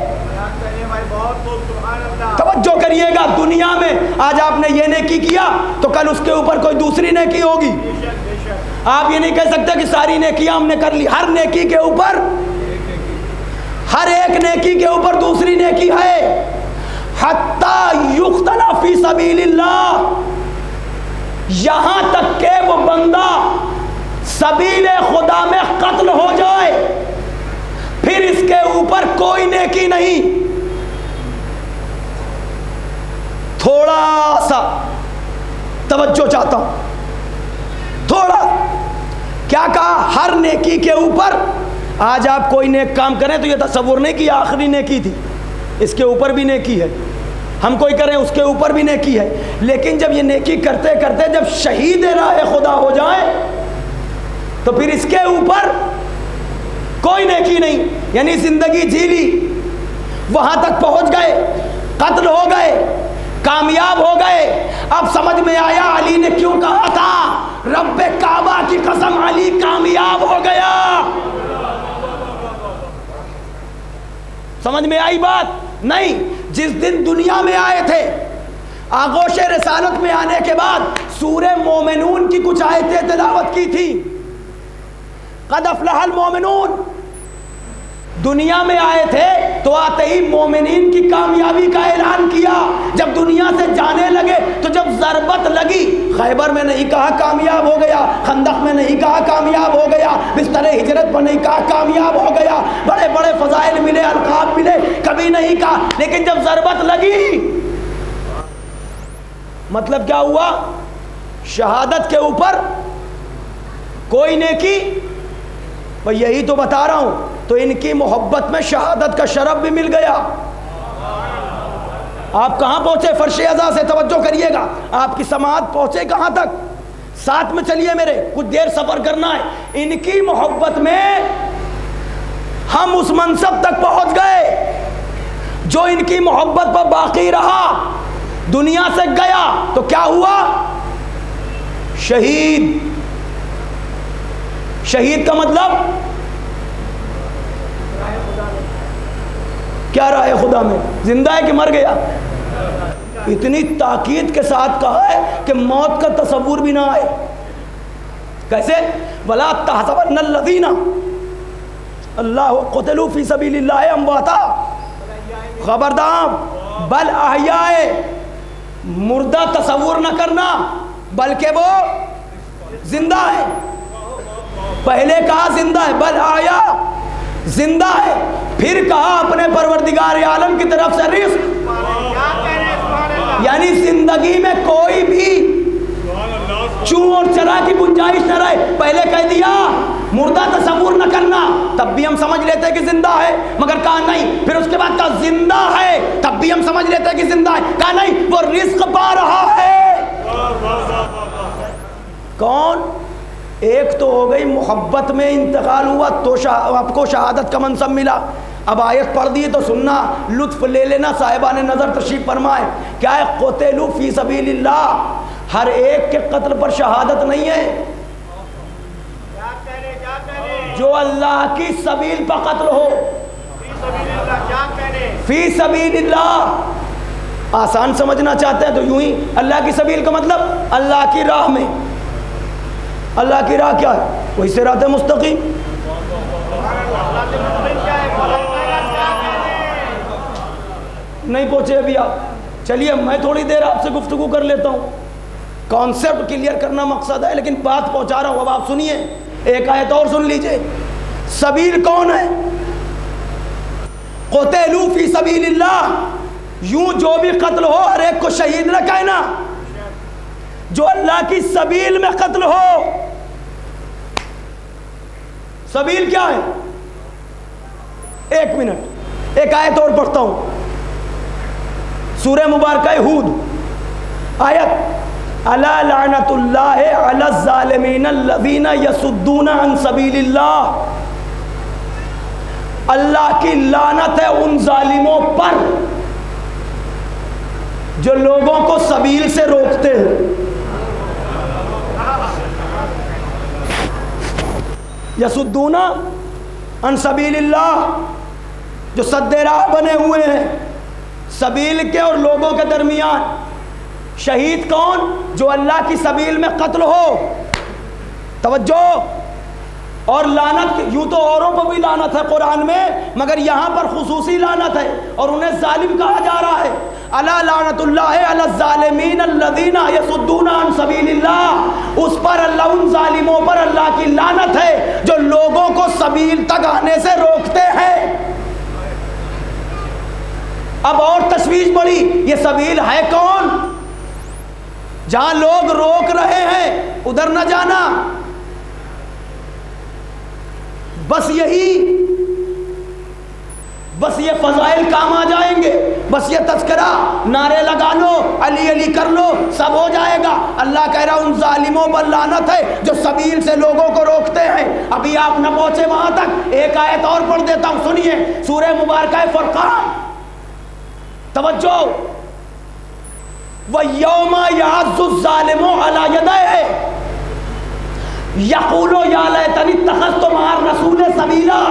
توجہ کریے گا، دنیا میں آج آپ نے یہ نیکی کیا تو کل اس کے اوپر کوئی دوسری نیکی ہوگی۔ آپ یہ نہیں کہہ سکتے کہ ساری نیکیاں ہم نے کر لی، ہر نیکی کے اوپر، ہر ایک نیکی کے اوپر دوسری نیکی ہے۔ حتی یقتل فی سبیل اللہ، یہاں تک کہ وہ بندہ سبیل خدا میں قتل ہو جائے، پھر اس کے اوپر کوئی نیکی نہیں۔ تھوڑا سا توجہ چاہتا ہوں، تھوڑا کیا کہا؟ ہر نیکی کے اوپر۔ آج آپ کوئی نیک کام کریں تو یہ تصور نہیں کہ آخری نیکی تھی، اس کے اوپر بھی نیکی ہے۔ ہم کوئی کریں اس کے اوپر بھی نیکی ہے، لیکن جب یہ نیکی کرتے کرتے جب شہید راہ خدا ہو جائے تو پھر اس کے اوپر کوئی نیکی نہیں۔ یعنی زندگی جی لی، وہاں تک پہنچ گئے، قتل ہو گئے، کامیاب ہو گئے۔ اب سمجھ میں آیا علی نے کیوں کہا تھا رب کعبہ کی قسم علی کامیاب ہو گیا۔ سمجھ میں آئی بات؟ نہیں، جس دن دنیا میں آئے تھے، آغوش رسالت میں آنے کے بعد سورہ مومنون کی کچھ آیتیں تلاوت کی تھی۔ قد افلح المومنون، دنیا میں آئے تھے تو آتے ہی مومنین کی کامیابی کا اعلان کیا۔ جب دنیا سے جانے لگے تو جب ضربت لگی، خیبر میں نہیں کہا کامیاب ہو گیا، خندق میں نہیں کہا کامیاب ہو گیا، بستر ہجرت پر نہیں کہا کامیاب ہو گیا، بڑے بڑے فضائل ملے، القاب ملے، کبھی نہیں کہا۔ لیکن جب ضربت لگی، مطلب کیا ہوا؟ شہادت کے اوپر کوئی نیکی، میں یہی تو بتا رہا ہوں۔ تو ان کی محبت میں شہادت کا شرف بھی مل گیا۔ آپ کہاں پہنچے؟ فرش عزا سے توجہ کریے گا، آپ کی سماعت پہنچے کہاں تک؟ ساتھ میں چلیے میرے، کچھ دیر سفر کرنا ہے۔ ان کی محبت میں ہم اس منصب تک پہنچ گئے جو ان کی محبت پر باقی رہا، دنیا سے گیا تو کیا ہوا؟ شہید۔ شہید کا مطلب کیا راہ خدا میں؟ زندہ ہے کہ مر گیا؟ اتنی تاکید کے ساتھ کہا ہے کہ موت کا تصور بھی نہ آئے۔ کیسے؟ وَلَا تَحْسَبَنَّ الَّذِينَ اللَّهُ قُتِلُوا فِي سَبِيلِ اللَّهِ أَمْوَاتًا، خبردار بل احیاء، مردہ تصور نہ کرنا، بلکہ وہ زندہ ہے۔ پہلے کہا زندہ ہے، بل احیاء، زندہ ہے، پھر کہا اپنے پروردگار عالم کی طرف سے رزق، یعنی زندگی میں کوئی بھی چون اور چرا کی گنجائش نہ رہے۔ پہلے کہہ دیا مردہ تصور نہ کرنا، تب بھی ہم سمجھ لیتے کہ زندہ ہے، مگر کہا نہیں۔ پھر اس کے بعد کہا زندہ ہے، تب بھی ہم سمجھ لیتے کہ زندہ ہے، کہا نہیں وہ رزق پا رہا ہے۔ کون؟ ایک تو ہو گئی محبت میں انتقال ہوا تو آپ کو شہادت کا منصب ملا۔ اب آیت پڑھ دی تو سننا، لطف لے لینا، صاحبان نظر تشریف فرمائے۔ کیا ہے؟ قتلوا فی سبیل اللہ، ہر ایک کے قتل پر شہادت نہیں ہے۔ جو اللہ کی سبیل پر قتل ہو. فی سبیل اللہ آسان سمجھنا چاہتے ہیں تو یوں ہی اللہ کی سبیل کا مطلب اللہ کی راہ میں. اللہ کی راہ کیا ہے؟ وہی صراط مستقیم. نہیں پہنچے ابھی آپ؟ چلیے میں تھوڑی دیر آپ سے گفتگو کر لیتا ہوں. کانسیپٹ کلیئر کرنا مقصد ہے لیکن بات پہنچا رہا ہوں. اب آپ سنیے ایک آیت اور سن لیجئے. سبیل کون ہے؟ قتلوا فی سبیل اللہ. یوں جو بھی قتل ہو ہر ایک کو شہید نہ کہنا. جو اللہ کی سبیل میں قتل ہو. سبیل کیا ہے؟ ایک منٹ ایک آیت اور پڑھتا ہوں. سورہ مبارکہ ہود آیت الا لعنت اللہ علی الظالمین الذین یصدون عن سبیل اللہ. اللہ کی لعنت ہے ان ظالموں پر جو لوگوں کو سبیل سے روکتے ہیں. یصدون عن سبیل اللہ جو سد راہ بنے ہوئے ہیں سبیل کے اور لوگوں کے درمیان. شہید کون؟ جو اللہ کی سبیل میں قتل ہو. توجہ. اور لعنت یوں تو اوروں پر بھی لعنت ہے قرآن میں مگر یہاں پر خصوصی لعنت ہے اور انہیں ظالم کہا جا رہا ہے. الا لعنت اللہ علی الظالمین الذین یصدون عن سبیل اللہ. اس پر اللہ ان ظالموں پر اللہ کی لعنت ہے جو لوگوں کو سبیل تک آنے سے روکتے ہیں. اب اور تشویش بڑی یہ سبیل ہے کون؟ جہاں لوگ روک رہے ہیں ادھر نہ جانا. بس یہ فضائل کام آ جائیں گے. بس یہ تذکرہ نعرے لگا لو علی علی کر لو سب ہو جائے گا. اللہ کہہ رہا ان ظالموں پر لعنت ہے جو سبیل سے لوگوں کو روکتے ہیں. ابھی آپ نہ پہنچے وہاں تک ایک آیت اور پڑھ دیتا ہوں سنیے. سورہ مبارکہ فرقان. توجہ. وَيَوْمَ يَعَضُّ الظَّالِمُ عَلَى يَدَيْهِ یقولو یا لیتنی اتخذت مع الرسول سبیلا.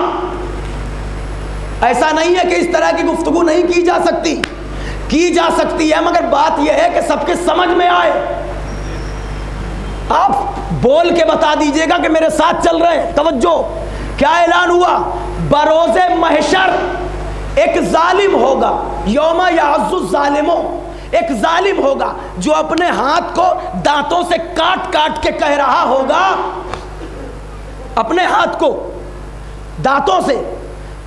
ایسا نہیں ہے کہ اس طرح کی گفتگو نہیں کی جا سکتی. کی جا سکتی ہے مگر بات یہ ہے کہ سب کے سمجھ میں آئے. آپ بول کے بتا دیجئے گا کہ میرے ساتھ چل رہے ہیں. توجہ. کیا اعلان ہوا؟ بروز محشر ایک ظالم ہوگا. یوم یعض الظالم. ایک ظالم ہوگا جو اپنے ہاتھ کو دانتوں سے کاٹ کاٹ کے کہہ رہا ہوگا. اپنے ہاتھ کو دانتوں سے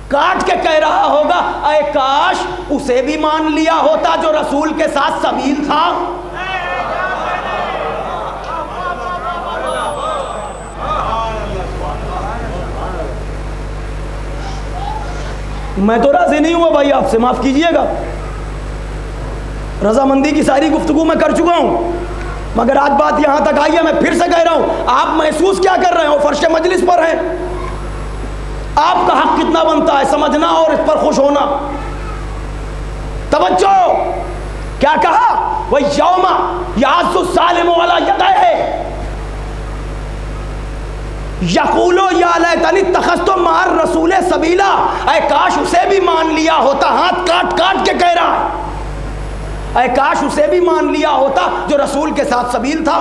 کاٹ کے کہہ رہا ہوگا اے کاش اسے بھی مان لیا ہوتا جو رسول کے ساتھ سبیل تھا. میں تو راضی نہیں ہوا بھائی آپ سے معاف کیجئے گا. رضامندی کی ساری گفتگو میں کر چکا ہوں مگر آج بات یہاں تک آئی ہے. میں پھر سے کہہ رہا ہوں آپ محسوس کیا کر رہے ہو؟ فرش مجلس پر ہیں. آپ کا حق کتنا بنتا ہے سمجھنا اور اس پر خوش ہونا. توجہ. کیا کہا؟ وَيَوْمَ يَعَضُّ الظَّالِمُ عَلَى يَدَيْهِ یقولو یا لیتنی اتخذت مع الرسول سبیلا. اے کاش اسے بھی مان لیا ہوتا. ہاتھ کاٹ کاٹ کے کہہ رہا ہے اے کاش اسے بھی مان لیا ہوتا جو رسول کے ساتھ سبیل تھا.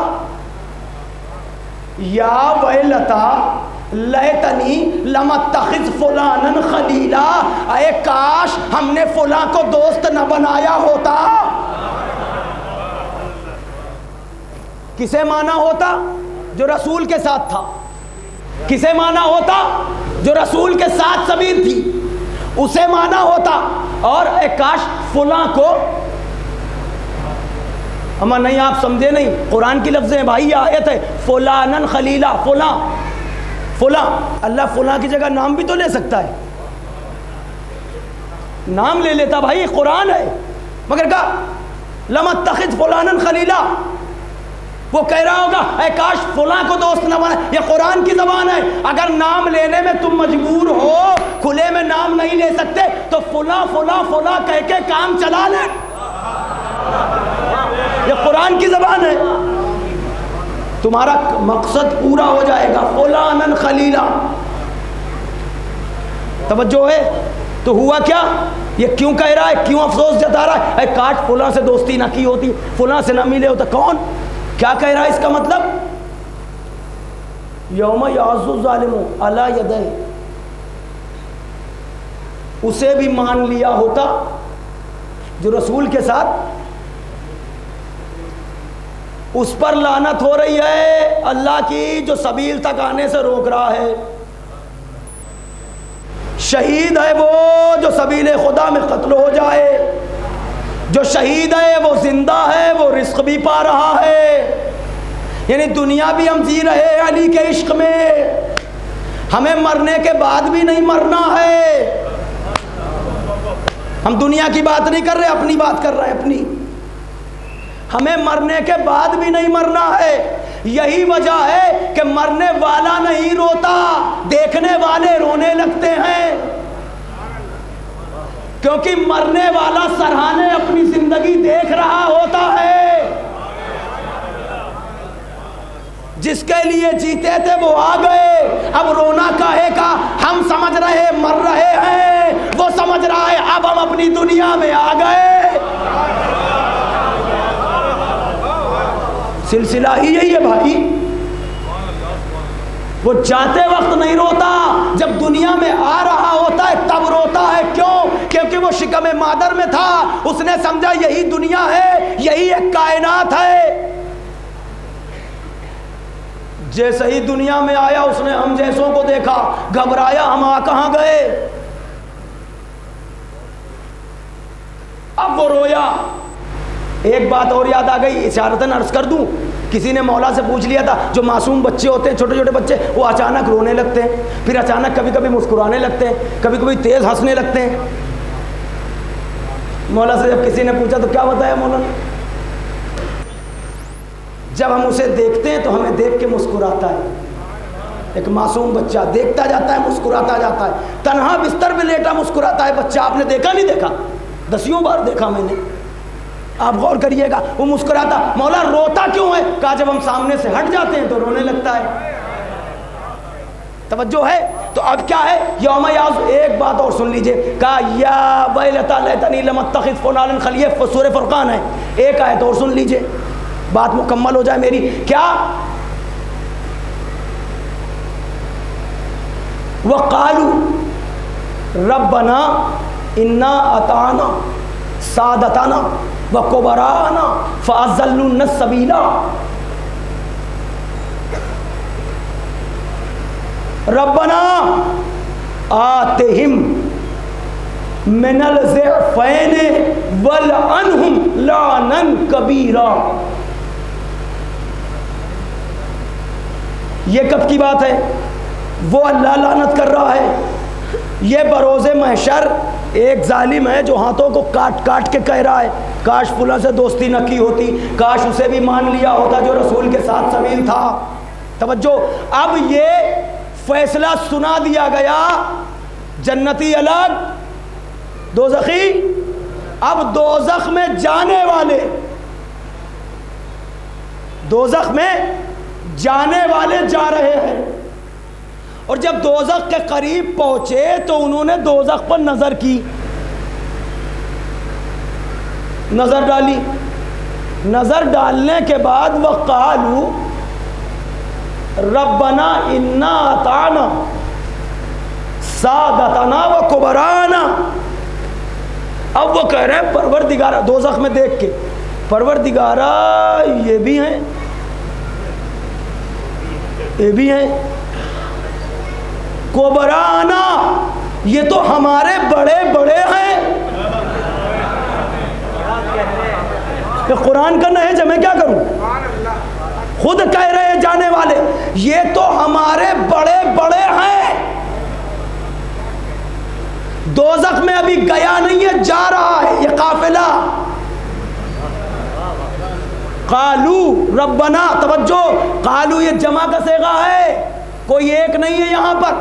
یا ویلتا لیتنی لم اتخذ فلانا خلیلا. اے کاش ہم نے فلاں کو دوست نہ بنایا ہوتا. کسے مانا ہوتا؟ جو رسول کے ساتھ تھا. کسے مانا ہوتا؟ جو رسول کے ساتھ سبیل تھی اسے مانا ہوتا. اور اے کاش فلاں کو اما نہیں آپ سمجھے نہیں. قرآن کی لفظ ہیں بھائی. آیت ہے فلانن خلیلا. فلاں فلاں. اللہ فلاں کی جگہ نام بھی تو لے سکتا ہے. نام لے لیتا بھائی قرآن ہے مگر کہا لم اتخذ فلانن خلیلا. وہ کہہ رہا ہوگا اے کاش فلاں کو دوست نہ بنا. یہ قرآن کی زبان ہے. اگر نام لینے میں تم مجبور ہو کھلے میں نام نہیں لے سکتے تو فلاں فلاں فلاں کہہ کے کام چلا لیں. یہ قرآن کی زبان ہے. تمہارا مقصد پورا ہو جائے گا. فلانن خلیلا. توجہ ہے؟ تو ہوا کیا؟ یہ کیوں کہہ رہا ہے، کیوں افسوس جتا رہا ہے؟ اے کاش فلاں سے دوستی نہ کی ہوتی، فلاں سے نہ ملے ہوتا۔ کون کیا کہہ رہا ہے؟ اس کا مطلب یوم یعض الظالم علی یدیہ، اسے بھی مان لیا ہوتا جو رسول کے ساتھ، اس پر لعنت ہو رہی ہے اللہ کی جو سبیل تک آنے سے روک رہا ہے۔ شہید ہے وہ جو سبیل خدا میں قتل ہو جائے، جو شہید ہے وہ زندہ ہے، وہ رزق بھی پا رہا ہے۔ یعنی دنیا بھی ہم جی رہے ہیں علی کے عشق میں، ہمیں مرنے کے بعد بھی نہیں مرنا ہے۔ ہم دنیا کی بات نہیں کر رہے، اپنی بات کر رہے ہیں، اپنی۔ ہمیں مرنے کے بعد بھی نہیں مرنا ہے۔ یہی وجہ ہے کہ مرنے والا نہیں روتا، دیکھنے والے رونے لگتے ہیں، کیونکہ مرنے والا سرہانے اپنی زندگی دیکھ رہا ہوتا ہے۔ جس کے لیے جیتے تھے وہ آ گئے، اب رونا کاہے کا؟ ہم سمجھ رہے مر رہے ہیں، وہ سمجھ رہا ہے اب ہم اپنی دنیا میں آ گئے۔ سلسلہ ہی یہی ہے بھائی۔ وہ جاتے وقت نہیں روتا، جب دنیا میں آ رہا ہوتا ہے تب روتا ہے۔ کیوں؟ کیونکہ وہ شکم مادر میں تھا، اس نے سمجھا یہی دنیا ہے، یہی ایک کائنات ہے۔ جیسے ہی دنیا میں آیا اس نے ہم جیسوں کو دیکھا، گھبرایا، ہم آ کہاں گئے؟ اب وہ رویا۔ ایک بات اور یاد آ گئی، اشارتاً عرض کر دوں، کسی نے مولا سے پوچھ لیا تھا، جو معصوم بچے ہوتے ہیں، چھوٹے چھوٹے بچے، وہ اچانک رونے لگتے ہیں، پھر اچانک کبھی کبھی مسکرانے لگتے ہیں، کبھی کبھی تیز ہنسنے لگتے ہیں۔ مولا سے جب کسی نے پوچھا تو کیا بتایا مولا نے؟ جب ہم اسے دیکھتے ہیں تو ہمیں دیکھ کے مسکراتا ہے۔ ایک معصوم بچہ دیکھتا جاتا ہے، مسکراتا جاتا ہے، تنہا بستر پہ لیٹا مسکراتا ہے بچہ۔ آپ نے دیکھا نہیں دیکھا؟ دسیوں بار دیکھا میں نے، آپ غور کریے گا، وہ مسکراتا۔ مولا روتا کیوں ہے؟ کہا جب ہم سامنے سے ہٹ جاتے ہیں تو رونے لگتا ہے۔ توجہ ہے؟ تو اب کیا ہے؟ یوم یعض۔ ایک بات اور سن لیجئے، کہا یا ویلتا لیتنی لم اتخذ فلانا خلیلا، سورہ فرقان ہے، ایک آیت اور سن لیجئے، بات مکمل ہو جائے میری۔ کیا؟ وَقَالُوا رَبَّنَا إِنَّا أَطَعْنَا سَادَتَنَا وَكُبَرَاءَنَا فَأَضَلُّونَا السَّبِيلَ۔ رَبَّنَا آتِهِمْ مِنَ الضِّعْفَيْنِ وَالْعَنْهُمْ لَعْنًا كَبِيرًا۔ یہ کب کی بات ہے؟ وہ اللہ لعنت کر رہا ہے۔ یہ بروز محشر ایک ظالم ہے جو ہاتھوں کو کاٹ کاٹ کے کہہ رہا ہے کاش فلاں سے دوستی نہ کی ہوتی، کاش اسے بھی مان لیا ہوتا جو رسول کے ساتھ سبیل تھا۔ توجہ، اب یہ فیصلہ سنا دیا گیا، جنتی الگ دوزخی۔ اب دوزخ میں جانے والے، دوزخ میں جانے والے جا رہے ہیں، اور جب دوزخ کے قریب پہنچے تو انہوں نے دوزخ پر نظر کی، نظر ڈالی۔ نظر ڈالنے کے بعد وَقَالُوا رَبَّنَا إِنَّا أَطَعْنَا سَادَتَنَا وَكُبَرَاءَنَا۔ اب وہ کہہ رہے ہیں پروردگارہ، دوزخ میں دیکھ کے، پروردگارہ یہ بھی ہیں، یہ بھی ہیں، کوبرانا یہ تو ہمارے بڑے بڑے ہیں۔ کہ قرآن کا نہ ہے جب میں کیا کروں؟ خود کہہ رہے ہیں جانے والے، یہ تو ہمارے بڑے بڑے ہیں۔ دوزخ میں ابھی گیا نہیں ہے، جا رہا ہے یہ قافلہ۔ قالو ربنا، توجہ، قالو یہ جمع کا صیغہ ہے، کوئی ایک نہیں ہے یہاں پر۔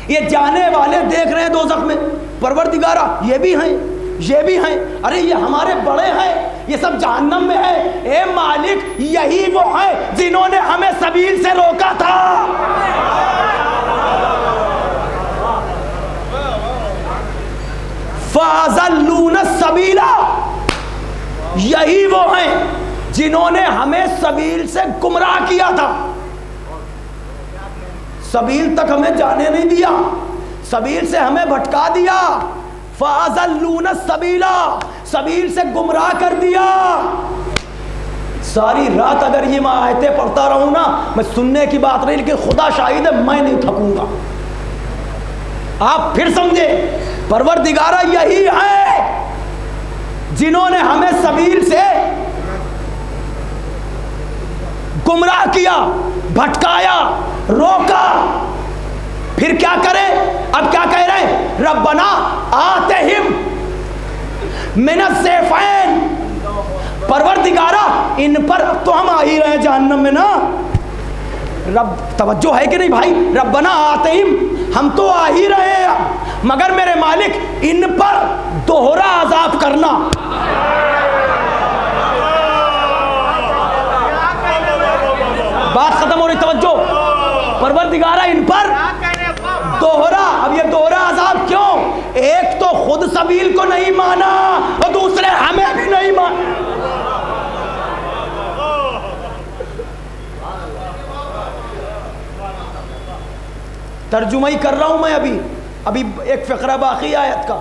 یہ جانے والے دیکھ رہے ہیں دوزخ میں، پروردگارہ یہ بھی ہیں، یہ بھی ہیں، ارے یہ ہمارے بڑے ہیں، یہ سب جہنم میں ہے۔ اے مالک یہی وہ ہیں جنہوں نے ہمیں سبیل سے روکا تھا۔ سبیلا، یہی وہ ہیں جنہوں نے ہمیں سبیل سے گمراہ کیا تھا، سبیل تک ہمیں جانے نہیں دیا، سبیل سے ہمیں بھٹکا دیا، فَأَضَلُّونَ السَّبِيلَ، سبیل سے گمراہ کر دیا۔ ساری رات اگر یہ میں آیتیں پڑھتا رہوں نا، میں سننے کی بات نہیں، لیکن خدا شاہد ہے میں نہیں تھکوں گا۔ آپ پھر سمجھے، پروردگارہ یہی ہے جنہوں نے ہمیں سبیل سے گمراہ کیا، بھٹکایا، روکا۔ پھر کیا کرے؟ اب کیا کہہ رہے ہیں؟ ربنا آتہم من السیفین، پروردگارہ ان پر اب تو ہم آ ہی رہے ہیں جہنم میں نا۔ رب توجہ ہے کہ نہیں بھائی؟ ربنا آتہم، ہم تو آ ہی رہے ہیں اب، مگر میرے مالک ان پر دوہرا عذاب کرنا۔ بات ختم ہو رہی، توجہ، پروردگارہ ان پر دوہرا۔ اب یہ دوہرا عذاب کیوں؟ ایک تو خود سبیل کو نہیں مانا اور دوسرے ہمیں بھی نہیں مانا۔ ترجمہ ہی کر رہا ہوں میں، ابھی ایک فقرہ باقی آیت کا۔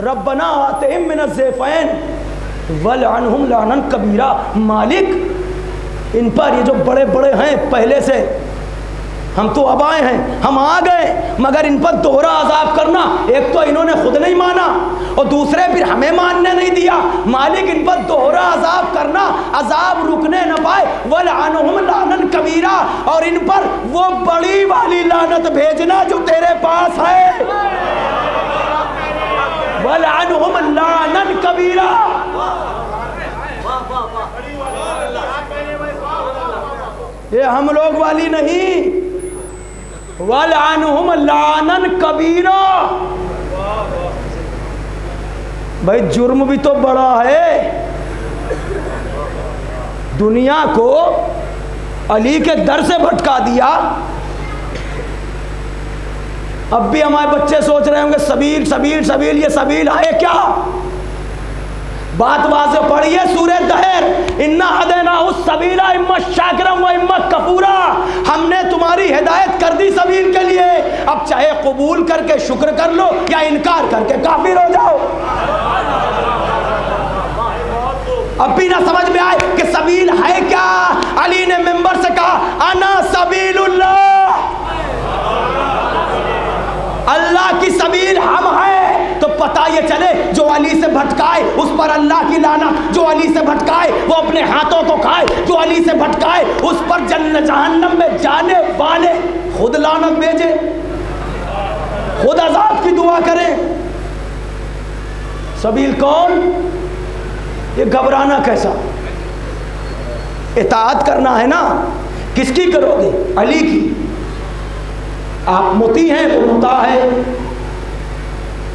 ربنا آتہم من الضعفین ولعنہم لعنا کبیرا، مالک ان پر یہ جو بڑے بڑے ہیں پہلے سے، ہم تو اب آئے ہیں، ہم آ گئے، مگر ان پر دوہرا عذاب کرنا۔ ایک تو انہوں نے خود نہیں مانا اور دوسرے پھر ہمیں ماننے نہیں دیا، مالک ان پر دوہرا عذاب کرنا، عذاب رکنے نہ پائے۔ وَلْعَنْهُمْ لَعْنًا كَبِيرًا، اور ان پر وہ بڑی والی لعنت بھیجنا جو تیرے پاس ہے۔ وَلْعَنْهُمْ لَعْنًا كَبِيرًا، یہ ہم لوگ والی نہیں۔ وَلْعَنْهُمْ لَعْنًا كَبِيرًا، بھائی جرم بھی تو بڑا ہے، دنیا کو علی کے در سے بھٹکا دیا۔ اب بھی ہمارے بچے سوچ رہے ہوں گے سبیل سبیل سبیل، یہ سبیل ہے کیا؟ بات واضح پڑھیے سورہ دہر، اِنَّا هَدَيْنَاهُ السَّبِيلَ إِمَّا شَاكِرًا وَإِمَّا كَفُورًا، ہم نے تمہاری ہدایت کر دی سبیل کے لیے، اب چاہے قبول کر کے شکر کر لو یا انکار کر کے کافر ہو جاؤ۔ اب بھی نہ سمجھ میں آئے کہ سبیل ہے کیا؟ علی نے ممبر سے کہا انا سبیل اللہ، اللہ کی سبیل ہم ہیں۔ تو پتہ یہ چلے جو علی سے بھٹکائے اس پر اللہ کی لعنت، جو علی سے بھٹکائے وہ اپنے ہاتھوں کو کھائے، جو علی سے بھٹکائے اس پر جہنم میں جانے والے خود لعنت بھیجے، خود عذاب کی دعا کریں۔ سبیل کون؟ یہ گھبرانا کیسا؟ اطاعت کرنا ہے نا، کس کی کرو گے؟ علی کی۔ آپ مطیع ہیں، وہ مطاع ہے،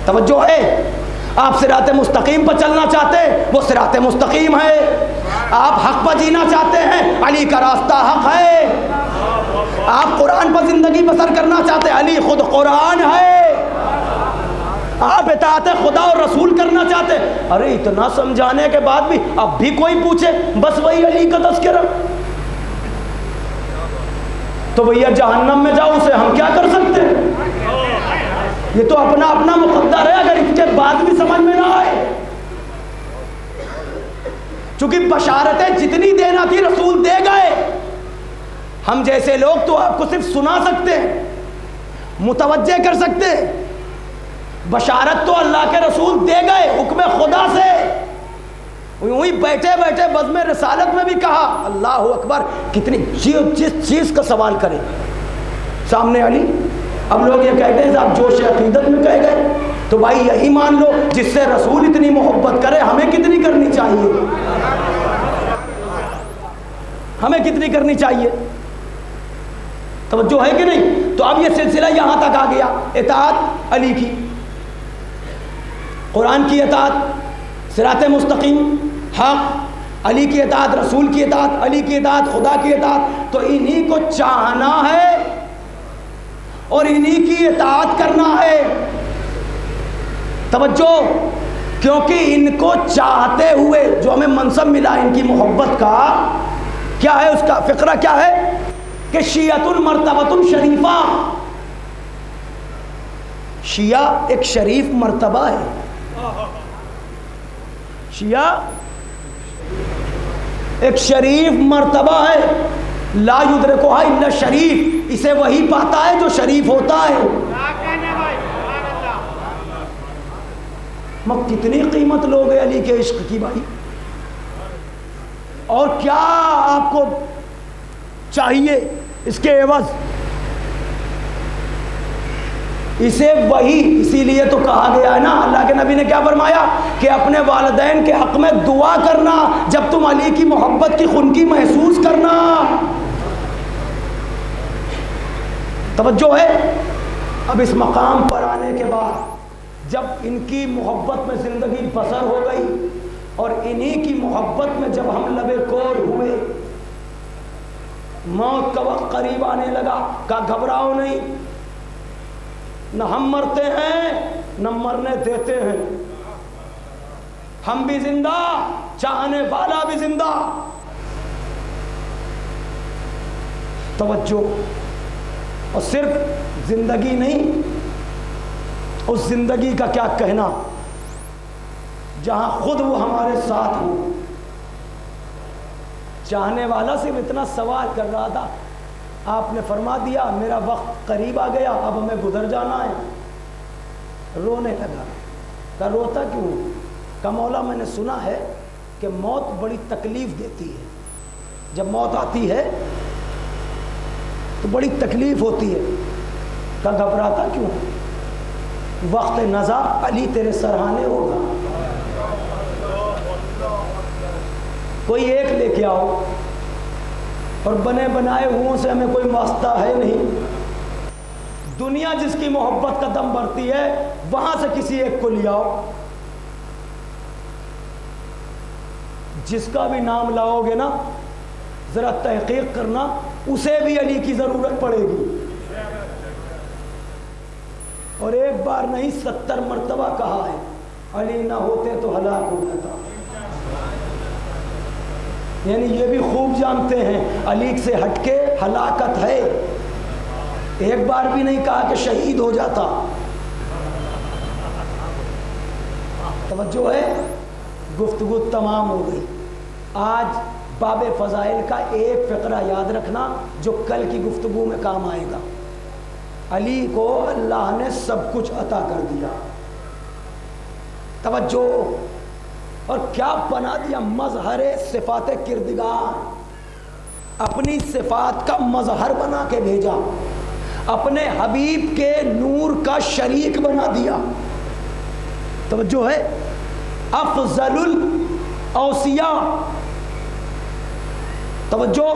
توجہ ہے۔ آپ صراط مستقیم پر چلنا چاہتے ہیں، وہ صراط مستقیم ہے۔ آپ حق پر جینا چاہتے ہیں، علی کا راستہ حق ہے۔ آپ قرآن پر زندگی بسر کرنا چاہتے ہیں، علی خود قرآن ہے۔ آپ اطاعت خدا اور رسول کرنا چاہتے ہیں، ارے اتنا سمجھانے کے بعد بھی اب بھی کوئی پوچھے بس وہی علی کا تذکرہ، تو بھیا جہنم میں جاؤ، اسے ہم کیا کر سکتے ہیں؟ یہ تو اپنا اپنا مقدر ہے، اگر اس کے بعد بھی سمجھ میں نہ آئے۔ چونکہ بشارتیں جتنی دینا تھی رسول دے گئے، ہم جیسے لوگ تو آپ کو صرف سنا سکتے ہیں، متوجہ کر سکتے ہیں۔ بشارت تو اللہ کے رسول دے گئے حکم خدا سے۔ وہی بیٹھے بیٹھے بزم رسالت میں بھی کہا اللہ اکبر، کتنی جس چیز کا سوال کریں سامنے علی۔ اب لوگ یہ کہتے ہیں صاحب جوش عقیدت میں کہہ گئے، تو بھائی یہی مان لو جس سے رسول اتنی محبت کرے ہمیں کتنی کرنی چاہیے، ہمیں کتنی کرنی چاہیے؟ توجہ ہے کہ نہیں؟ تو اب یہ سلسلہ یہاں تک آ گیا، اطاعت علی کی، قرآن کی اطاعت، صراط مستقیم، حق، علی کی اطاعت، رسول کی اطاعت، علی کی اطاعت، خدا کی اطاعت، تو انہی کو چاہنا ہے اور انہی کی اطاعت کرنا ہے۔ توجہ، کیونکہ ان کو چاہتے ہوئے جو ہمیں منصب ملا ان کی محبت کا، کیا ہے اس کا فقرہ کیا ہے کہ شیعۃ مرتبۃ شریفہ، شیعہ ایک شریف مرتبہ ہے، شیعہ ایک شریف مرتبہ ہے، لا یدرکھا الا شریف، اسے وہی پاتا ہے جو شریف ہوتا ہے۔ مگر کتنی قیمت لوگ ہیں علی کے عشق کی بھائی، اور کیا آپ کو چاہیے اس کے عوض؟ اسے وہی، اسی لیے تو کہا گیا ہے نا، اللہ کے نبی نے کیا فرمایا کہ اپنے والدین کے حق میں دعا کرنا جب تم علی کی محبت کی خنکی محسوس کرنا۔ توجہ ہے؟ اب اس مقام پر آنے کے بعد جب ان کی محبت میں زندگی بسر ہو گئی اور انہی کی محبت میں جب ہم لبے کور ہوئے، موت کا وقت قریب آنے لگا، کہا گھبراؤ نہیں، نہ ہم مرتے ہیں نہ مرنے دیتے ہیں، ہم بھی زندہ، چاہنے والا بھی زندہ۔ توجہ، اور صرف زندگی نہیں، اس زندگی کا کیا کہنا جہاں خود وہ ہمارے ساتھ ہو۔ چاہنے والا صرف اتنا سوال کر رہا تھا، آپ نے فرما دیا میرا وقت قریب آ گیا، اب ہمیں گزر جانا ہے۔ رونے لگا، کہا روتا کیوں؟ کہا مولا میں نے سنا ہے کہ موت بڑی تکلیف دیتی ہے، جب موت آتی ہے تو بڑی تکلیف ہوتی ہے۔ کہا گھبراتا کیوں؟ وقت نزا علی تیرے سرہانے ہوگا، کوئی ایک لے کے آؤ، اور بنے بنائے ہوں سے ہمیں کوئی واسطہ ہے نہیں۔ دنیا جس کی محبت کا دم بھرتی ہے وہاں سے کسی ایک کو لے آؤ، جس کا بھی نام لاؤ گے نا ذرا تحقیق کرنا، اسے بھی علی کی ضرورت پڑے گی۔ اور ایک بار نہیں 70 مرتبہ کہا ہے علی نہ ہوتے تو ہلاک ہو جاتا۔ یعنی یہ بھی خوب جانتے ہیں علی سے ہٹ کے ہلاکت ہے، ایک بار بھی نہیں کہا کہ شہید ہو جاتا۔ توجہ ہے؟ گفتگو تمام ہو گئی۔ آج باب فضائل کا ایک فقرہ یاد رکھنا جو کل کی گفتگو میں کام آئے گا۔ علی کو اللہ نے سب کچھ عطا کر دیا، توجہ، اور کیا بنا دیا؟ مظہر صفات کردگار، اپنی صفات کا مظہر بنا کے بھیجا، اپنے حبیب کے نور کا شریک بنا دیا۔ توجہ ہے؟ افضل الاوصیاء، توجہ،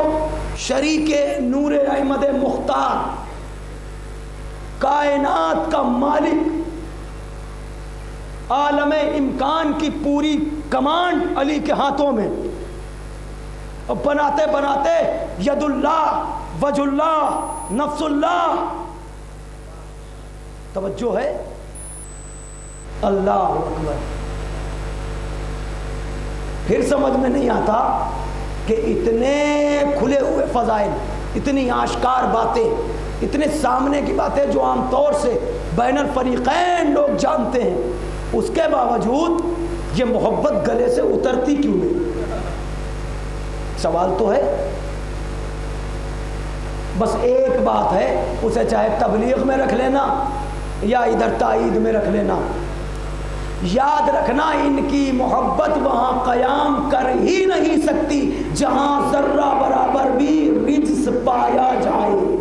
شریک نور احمد مختار، کائنات کا مالک، عالم امکان کی پوری کمانڈ علی کے ہاتھوں میں، اور بناتے بناتے ید اللہ، وجہ اللہ، نفس اللہ۔ توجہ ہے؟ اللہ اکبر۔ پھر سمجھ میں نہیں آتا کہ اتنے کھلے ہوئے فضائل، اتنی آشکار باتیں، اتنے سامنے کی باتیں جو عام طور سے بین الفریقین لوگ جانتے ہیں، اس کے باوجود یہ محبت گلے سے اترتی کیوں نہیں؟ سوال تو ہے۔ بس ایک بات ہے، اسے چاہے تبلیغ میں رکھ لینا یا ادھر تائید میں رکھ لینا، یاد رکھنا ان کی محبت وہاں قیام کر ہی نہیں سکتی جہاں ذرہ برابر بھی رجس پایا جائے۔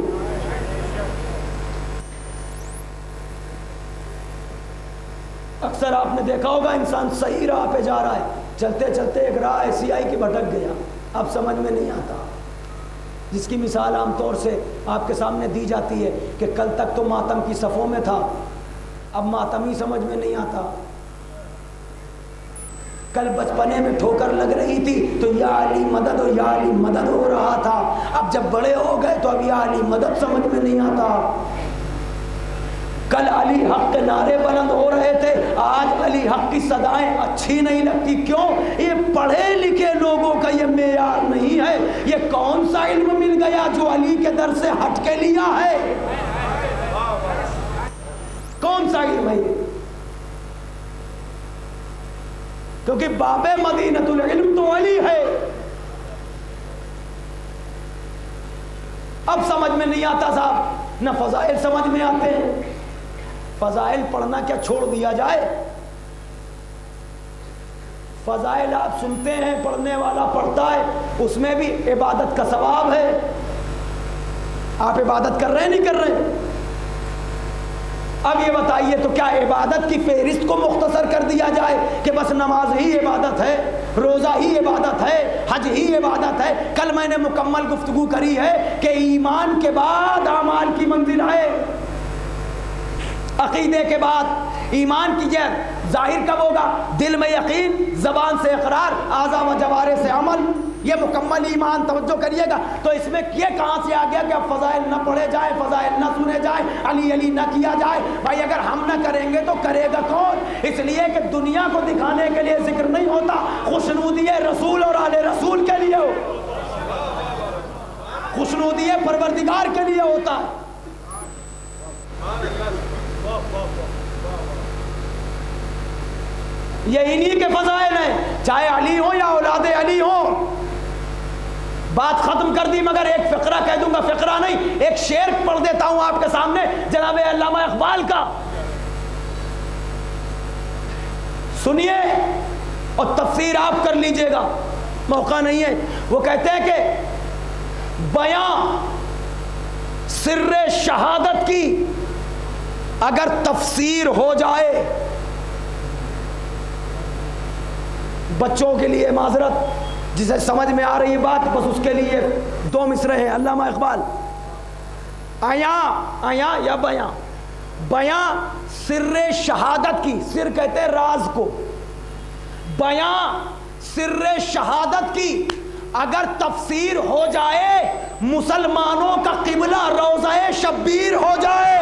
اکثر آپ نے دیکھا ہوگا انسان صحیح راہ پہ جا رہا ہے، چلتے چلتے ایک راہ ایسی آئی کہ بھٹک گیا، اب سمجھ میں نہیں آتا، جس کی مثال عام طور سے آپ کے سامنے دی جاتی ہے کہ کل تک تو ماتم کی صفوں میں تھا، اب ماتم ہی سمجھ میں نہیں آتا۔ کل بچپنے میں ٹھوکر لگ رہی تھی تو یا علی مدد اور یا علی مدد ہو رہا تھا، اب جب بڑے ہو گئے تو اب یا علی مدد سمجھ میں نہیں آتا۔ کل علی حق کے نعرے بلند ہو رہے تھے، آج علی حق کی صدائیں اچھی نہیں لگتی. کیوں؟ یہ پڑھے لکھے لوگوں کا یہ معیار نہیں ہے. یہ کون سا علم مل گیا جو علی کے در سے ہٹ کے لیا ہے؟ کون سا علم ہے یہ؟ کیونکہ باب مدینۃ العلم تو علی ہے. اب سمجھ میں نہیں آتا صاحب، نہ فضائل سمجھ میں آتے ہیں. فضائل پڑھنا کیا چھوڑ دیا جائے؟ فضائل آپ سنتے ہیں، پڑھنے والا پڑھتا ہے، اس میں بھی عبادت کا ثواب ہے. آپ عبادت کر رہے ہیں نہیں کر رہے؟ اب یہ بتائیے تو کیا عبادت کی فہرست کو مختصر کر دیا جائے کہ بس نماز ہی عبادت ہے، روزہ ہی عبادت ہے، حج ہی عبادت ہے؟ کل میں نے مکمل گفتگو کری ہے کہ ایمان کے بعد اعمال کی منزل ہے. عقیدے کے بعد ایمان کی جہت ظاہر کب ہوگا؟ دل میں یقین، زبان سے اقرار، اعضاء و جوارح سے عمل. یہ مکمل ایمان. توجہ کریے گا. تو اس میں یہ کہاں سے آ گیا کہ اب فضائل نہ پڑھے جائیں، فضائل نہ سنے جائیں، علی علی نہ کیا جائے؟ بھائی اگر ہم نہ کریں گے تو کرے گا کون؟ اس لیے کہ دنیا کو دکھانے کے لیے ذکر نہیں ہوتا، خوشنودی رسول اور آل رسول کے لیے ہو، خوشنودی پروردگار کے لیے ہوتا ہے. یہ انہی کے فضائل ہیں، چاہے علی ہو یا اولاد علی ہو. بات ختم کر دی، مگر ایک فقرہ کہہ دوں گا، فقرہ نہیں، ایک شعر پڑھ دیتا ہوں آپ کے سامنے جناب علامہ اقبال کا. سنیے اور تفسیر آپ کر لیجئے گا، موقع نہیں ہے. وہ کہتے ہیں کہ بیان سر شہادت کی اگر تفسیر ہو جائے، بچوں کے لیے معذرت، جسے سمجھ میں آ رہی بات بس اس کے لیے دو مصرے ہیں. علامہ اقبال، آیا یا بیاں، بیاں سر شہادت کی، سر کہتے ہیں راز کو، بیاں سر شہادت کی اگر تفسیر ہو جائے، مسلمانوں کا قبلہ روضہ شبیر ہو جائے.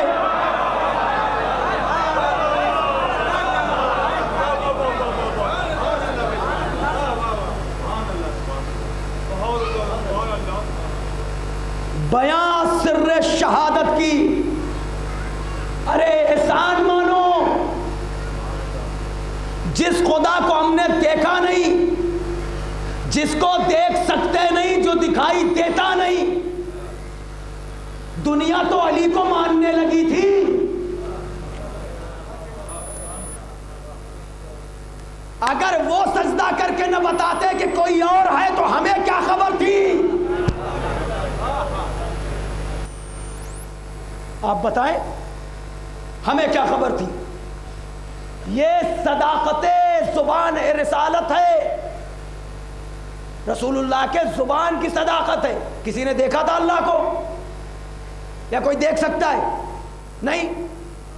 بیان سر شہادت کی، ارے احسان مانو، جس خدا کو ہم نے دیکھا نہیں، جس کو دیکھ سکتے نہیں، جو دکھائی دیتا نہیں. دنیا تو علی کو ماننے لگی تھی. اگر وہ سجدہ کر کے نہ بتاتے کہ کوئی اور ہے تو ہمیں کیا خبر تھی؟ آپ بتائیں ہمیں کیا خبر تھی؟ یہ صداقت زبان رسالت ہے، رسول اللہ کے زبان کی صداقت ہے. کسی نے دیکھا تھا اللہ کو؟ یا کوئی دیکھ سکتا ہے؟ نہیں.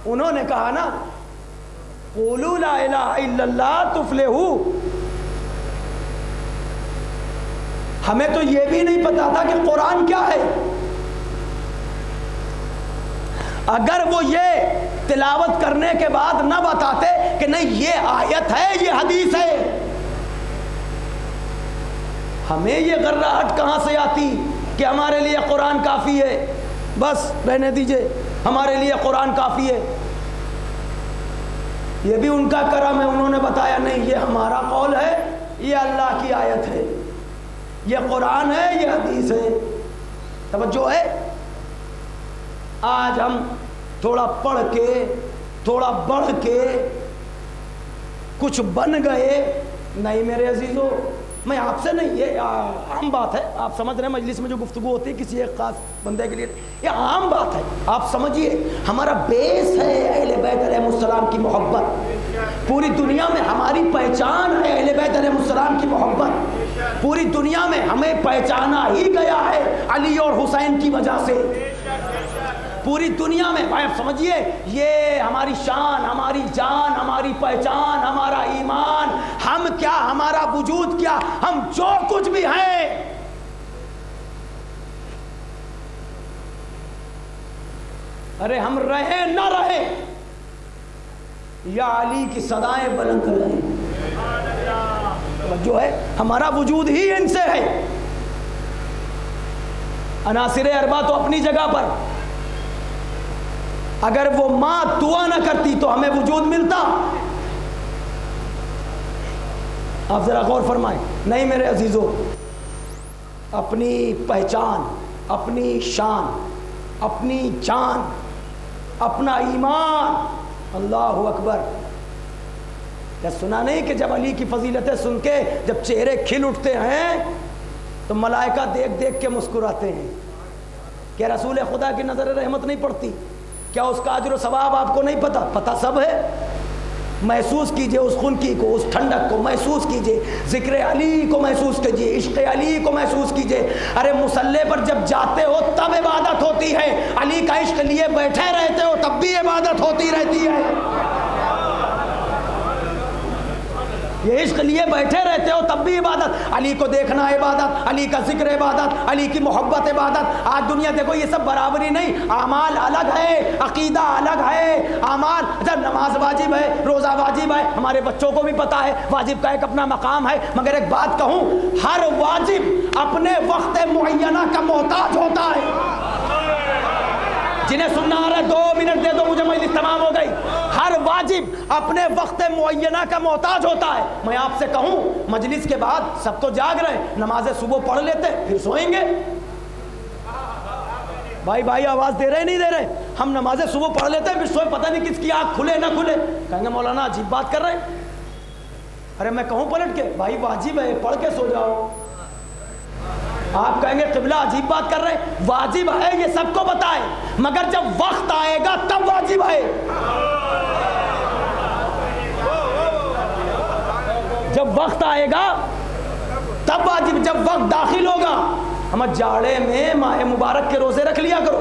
انہوں نے کہا نا قولوا لا الہ الا اللہ تفلحوا. ہمیں تو یہ بھی نہیں پتا تھا کہ قرآن کیا ہے. اگر وہ یہ تلاوت کرنے کے بعد نہ بتاتے کہ نہیں یہ آیت ہے، یہ حدیث ہے، ہمیں یہ غراہٹ کہاں سے آتی کہ ہمارے لیے قرآن کافی ہے، بس رہنے دیجئے، ہمارے لیے قرآن کافی ہے. یہ بھی ان کا کرم ہے، انہوں نے بتایا نہیں یہ ہمارا قول ہے، یہ اللہ کی آیت ہے، یہ قرآن ہے، یہ حدیث ہے. توجہ ہے. آج ہم تھوڑا پڑھ کے، تھوڑا بڑھ کے کچھ بن گئے. نہیں میرے عزیزو، میں آپ سے نہیں، یہ عام بات ہے، آپ سمجھ رہے ہیں مجلس میں جو گفتگو ہوتی ہے کسی ایک خاص بندے کے لیے، یہ عام بات ہے. آپ سمجھیے ہمارا بیس ہے اہل بیت علیہ السلام کی محبت. پوری دنیا میں ہماری پہچان ہے اہل بیت علیہ السلام کی محبت. پوری دنیا میں ہمیں پہچانا ہی گیا ہے علی اور حسین کی وجہ سے. پوری دنیا میں آپ سمجھیے یہ ہماری شان، ہماری جان، ہماری پہچان، ہمارا ایمان، ہم کیا، ہمارا وجود کیا، ہم جو کچھ بھی ہیں، ارے ہم رہیں نہ رہیں، یا علی کی صدائیں بلند کر رہے ہیں. جو ہے ہمارا وجود ہی ان سے ہے. عناصر اربعہ تو اپنی جگہ پر، اگر وہ ماں دعا نہ کرتی تو ہمیں وجود ملتا. آپ ذرا غور فرمائیں. نہیں میرے عزیزوں، اپنی پہچان، اپنی شان، اپنی جان، اپنا ایمان. اللہ اکبر. کیا سنا نہیں کہ جب علی کی فضیلتیں سن کے جب چہرے کھل اٹھتے ہیں تو ملائکہ دیکھ دیکھ کے مسکراتے ہیں. کیا رسول خدا کی نظر رحمت نہیں پڑتی؟ کیا اس کا اجر و ثواب آپ کو نہیں پتا؟ پتہ سب ہے. محسوس کیجئے اس خنکی کو، اس ٹھنڈک کو محسوس کیجئے، ذکر علی کو محسوس کیجئے، عشق علی کو محسوس کیجئے. ارے مصلی پر جب جاتے ہو تب عبادت ہوتی ہے، علی کا عشق لیے بیٹھے رہتے ہو تب بھی عبادت ہوتی رہتی ہے. یہ عشق لیے بیٹھے رہتے ہو تب بھی عبادت. علی کو دیکھنا عبادت، علی کا ذکر عبادت، علی کی محبت عبادت. آج دنیا دیکھو یہ سب برابری نہیں. اعمال الگ ہے، عقیدہ الگ ہے. اعمال جب نماز واجب ہے، روزہ واجب ہے، ہمارے بچوں کو بھی پتا ہے واجب کا ایک اپنا مقام ہے. مگر ایک بات کہوں، ہر واجب اپنے وقت معینہ کا محتاج ہوتا ہے. جنہیں سننا آ رہا ہے 2 منٹ دے دو مجھے، مجلس تمام ہو گئی. ہر واجب اپنے وقت معینہ کا محتاج ہوتا ہے. میں آپ سے کہوں مجلس کے بعد سب تو جاگ رہے ہیں، نماز صبح پڑھ لیتے پھر سوئیں گے. بھائی آواز دے رہے نہیں دے رہے؟ ہم نماز صبح پڑھ لیتے پھر سوئے، پتہ نہیں کس کی آنکھ کھلے نہ کھلے. کہیں گے مولانا عجیب بات کر رہے ہیں. ارے میں کہوں پلٹ کے بھائی واجب ہے پڑھ کے سو جاؤ. آپ کہیں گے قبلہ عجیب بات کر رہے ہیں. واجب ہے یہ سب کو پتہ ہے، مگر جب وقت آئے گا تب واجب ہے. جب وقت آئے گا تب واجب. جب وقت داخل ہوگا، ہم جاڑے میں ماہ مبارک کے روزے رکھ لیا کرو.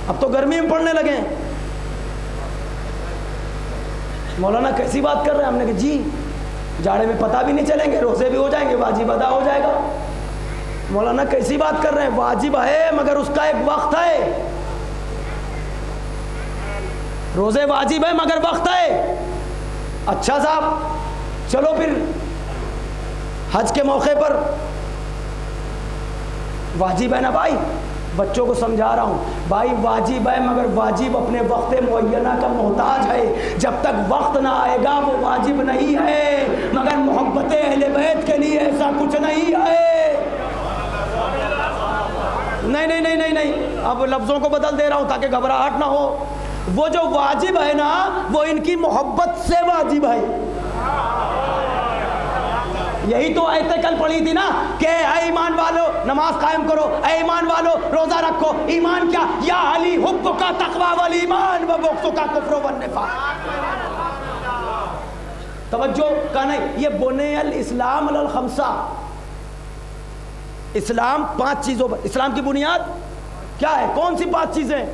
اب تو گرمی میں پڑھنے لگے ہیں. مولانا کیسی بات کر رہے ہیں؟ ہم نے کہا جی جاڑے میں پتہ بھی نہیں چلیں گے، روزے بھی ہو جائیں گے، واجب ادا ہو جائے گا. مولانا کیسی بات کر رہے ہیں؟ واجب ہے مگر اس کا ایک وقت ہے. روزے واجب ہے مگر وقت ہے. اچھا صاحب چلو پھر حج کے موقع پر واجب ہے نا بھائی. بچوں کو سمجھا رہا ہوں بھائی واجب ہے مگر واجب اپنے وقت معینہ کا محتاج ہے. جب تک وقت نہ آئے گا وہ واجب نہیں ہے. مگر محبت اہل بیت کے لیے ایسا کچھ نہیں ہے. نہیں اب لفظوں کو بدل دے رہا ہوں تاکہ گھبراہٹ نہ ہو. وہ جو واجب ہے نا وہ ان کی محبت سے واجب ہے. یہی تو آیتیں کل پڑھی تھی نا کہ اے ایمان والو نماز قائم کرو، اے ایمان والو روزہ رکھو. ایمان کیا؟ یا علی حب کا تقوی والایمان و بغض کا کفر والنفاق. توجہ کا نہیں. یہ بنی الاسلام علی الخمسہ، اسلام 5 چیزوں پر. اسلام کی بنیاد کیا ہے؟ کون سی 5 چیزیں؟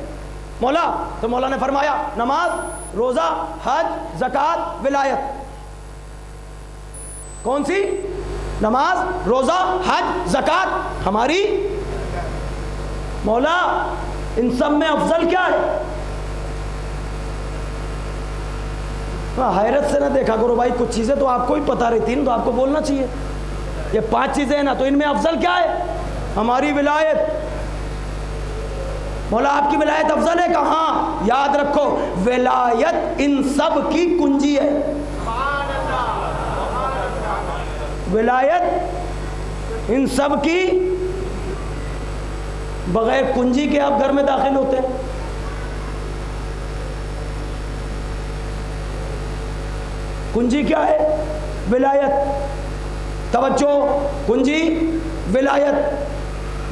مولا تو مولا نے فرمایا نماز، روزہ، حج، زکوٰۃ، ولایت. کون سی؟ نماز، روزہ، حج، زکوٰۃ. ہماری مولا ان سب میں افضل کیا ہے؟ حیرت سے نہ دیکھا کرو بھائی، کچھ چیزیں تو آپ کو ہی پتہ رہتی ہیں تو آپ کو بولنا چاہیے. یہ 5 چیزیں ہیں نا، تو ان میں افضل کیا ہے؟ ہماری ولایت. مولا آپ کی ولایت افضل ہے. کہاں؟ یاد رکھو ولایت ان سب کی کنجی ہے. ولایت ان سب کی، بغیر کنجی کے آپ گھر میں داخل ہوتے ہیں. کنجی کیا ہے؟ ولایت. توجہ، کنجی ولایت.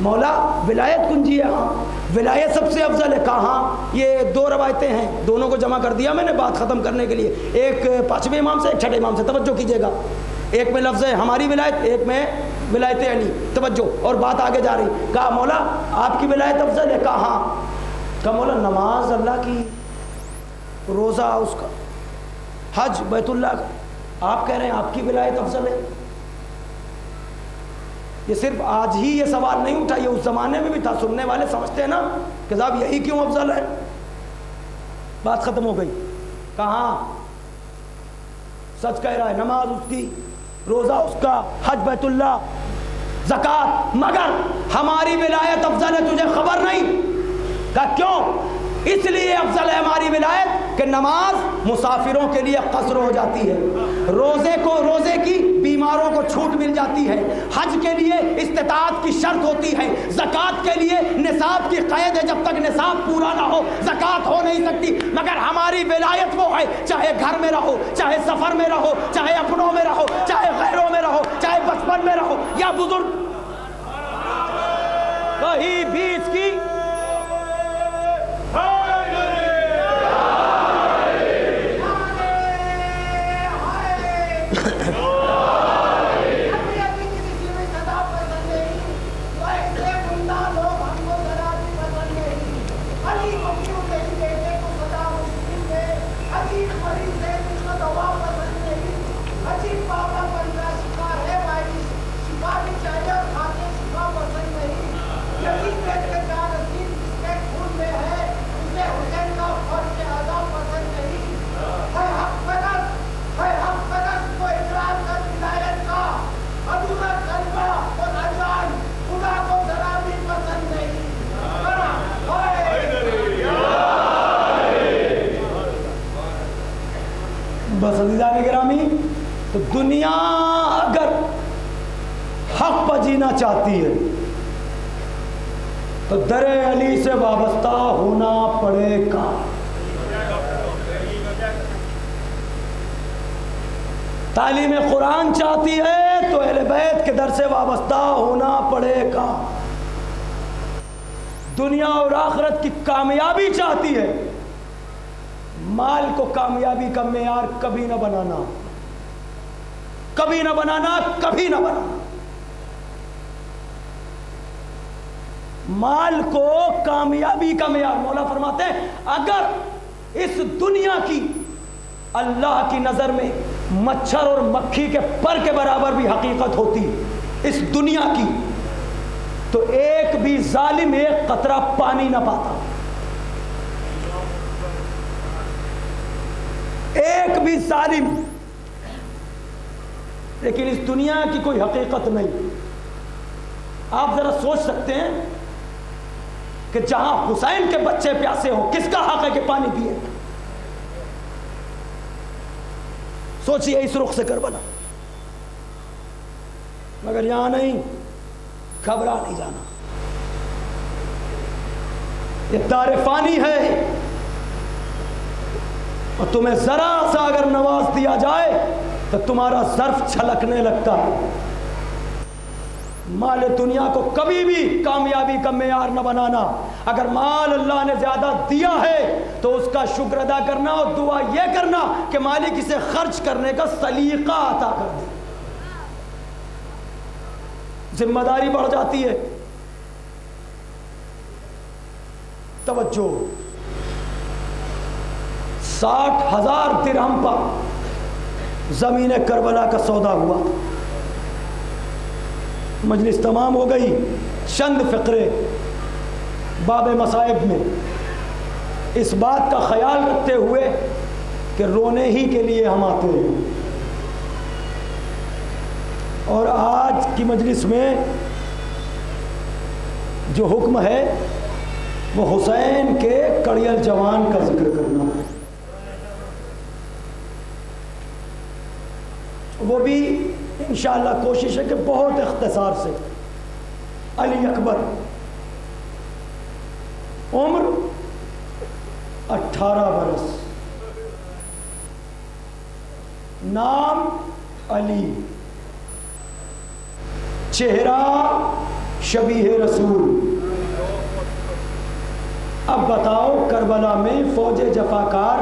مولا ولایت کنجی ہے. ہاں ولایت سب سے افضل ہے. کہاں؟ یہ 2 روایتیں ہیں، دونوں کو جمع کر دیا میں نے بات ختم کرنے کے لیے. ایک 5ویں امام سے، ایک 6ٹھے امام سے. توجہ کیجیے گا. ایک میں لفظ ہے ہماری ولایت، ایک میں ولایت علی. توجہ، اور بات آگے جا رہی. کہا مولا آپ کی ولایت افضل ہے. کہاں؟ کہا مولا نماز اللہ کی، روزہ اس کا، حج بیت اللہ کا. آپ کہہ رہے ہیں آپ کی ولایت افضل ہے. یہ صرف آج ہی یہ سوال نہیں اٹھا، یہ اس زمانے میں بھی تھا. سننے والے سمجھتے ہیں نا کہ صاحب یہی کیوں افضل ہے. بات ختم ہو گئی. کہاں؟ سچ کہہ رہا ہے، نماز اس کی، روزہ اس کا، حج بیت اللہ، زکات، مگر ہماری ولایت افضل ہے، تجھے خبر نہیں؟ کہ کیوں؟ اس لیے افضل ہے ہماری ولایت کہ نماز مسافروں کے لیے قصر ہو جاتی ہے، روزے کی بیماروں کو چھوٹ مل جاتی ہے، حج کے لیے استطاعت کی شرط ہوتی ہے، زکات کے لیے نصاب کی قید ہے، جب تک نصاب پورا نہ ہو زکات ہو نہیں سکتی۔ مگر ہماری ولایت وہ ہے، چاہے گھر میں رہو، چاہے سفر میں رہو، چاہے اپنوں میں رہو، چاہے غیروں میں رہو، چاہے بچپن میں رہو یا بزرگ، کہیں بھی اس کی بس عزیزان گرامی، تو دنیا اگر حق پر جینا چاہتی ہے تو در علی سے وابستہ ہونا پڑے گا۔ تعلیم قرآن چاہتی ہے تو اہل بیت کے در سے وابستہ ہونا پڑے گا۔ دنیا اور آخرت کی کامیابی چاہتی ہے، مال کو کامیابی کا معیار کبھی نہ بنانا، کبھی نہ بنانا، کبھی نہ بنانا۔ مال کو کامیابی کا معیار، مولا فرماتے ہیں اگر اس دنیا کی اللہ کی نظر میں مچھر اور مکھی کے پر کے برابر بھی حقیقت ہوتی اس دنیا کی، تو ایک بھی ظالم ایک قطرہ پانی نہ پاتا، ایک بھی ظالم۔ لیکن اس دنیا کی کوئی حقیقت نہیں۔ آپ ذرا سوچ سکتے ہیں کہ جہاں حسین کے بچے پیاسے ہوں، کس کا حق ہے کہ پانی پیے؟ سوچئے اس رخ سے کربلا، مگر یہاں نہیں، گھبرا نہیں جانا، یہ دار فانی ہے، اور تمہیں ذرا سا اگر نواز دیا جائے تو تمہارا ظرف چھلکنے لگتا ہے۔ مال دنیا کو کبھی بھی کامیابی کا معیار نہ بنانا۔ اگر مال اللہ نے زیادہ دیا ہے تو اس کا شکر ادا کرنا اور دعا یہ کرنا کہ مالک اسے خرچ کرنے کا سلیقہ عطا کر دے۔ ذمہ داری بڑھ جاتی ہے۔ توجہ، 60,000 درہم پر زمین کربلا کا سودا ہوا۔ مجلس تمام ہو گئی، چند فقرے باب مصائب میں اس بات کا خیال رکھتے ہوئے کہ رونے ہی کے لیے ہم آتے ہیں، اور آج کی مجلس میں جو حکم ہے وہ حسین کے کڑیل جوان کا ذکر کرنا ہے، وہ بھی انشاءاللہ کوشش ہے کہ بہت اختصار سے۔ علی اکبر، عمر 18 برس، نام علی، چہرہ شبیہ رسول۔ اب بتاؤ کربلا میں فوج جفاکار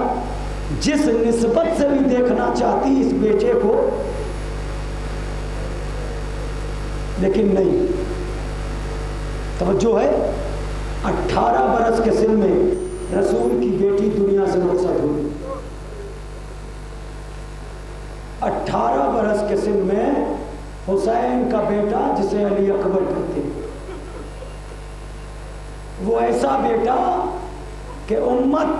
جس نسبت سے بھی دیکھنا چاہتی اس بیٹے کو، لیکن نہیں۔ توجہ ہے، 18 برس کے سن میں رسول کی بیٹی دنیا سے رخصت ہوئی۔ 18 برس کے سن میں حسین کا بیٹا جسے علی اکبر کہتے ہیں، وہ ایسا بیٹا کہ امت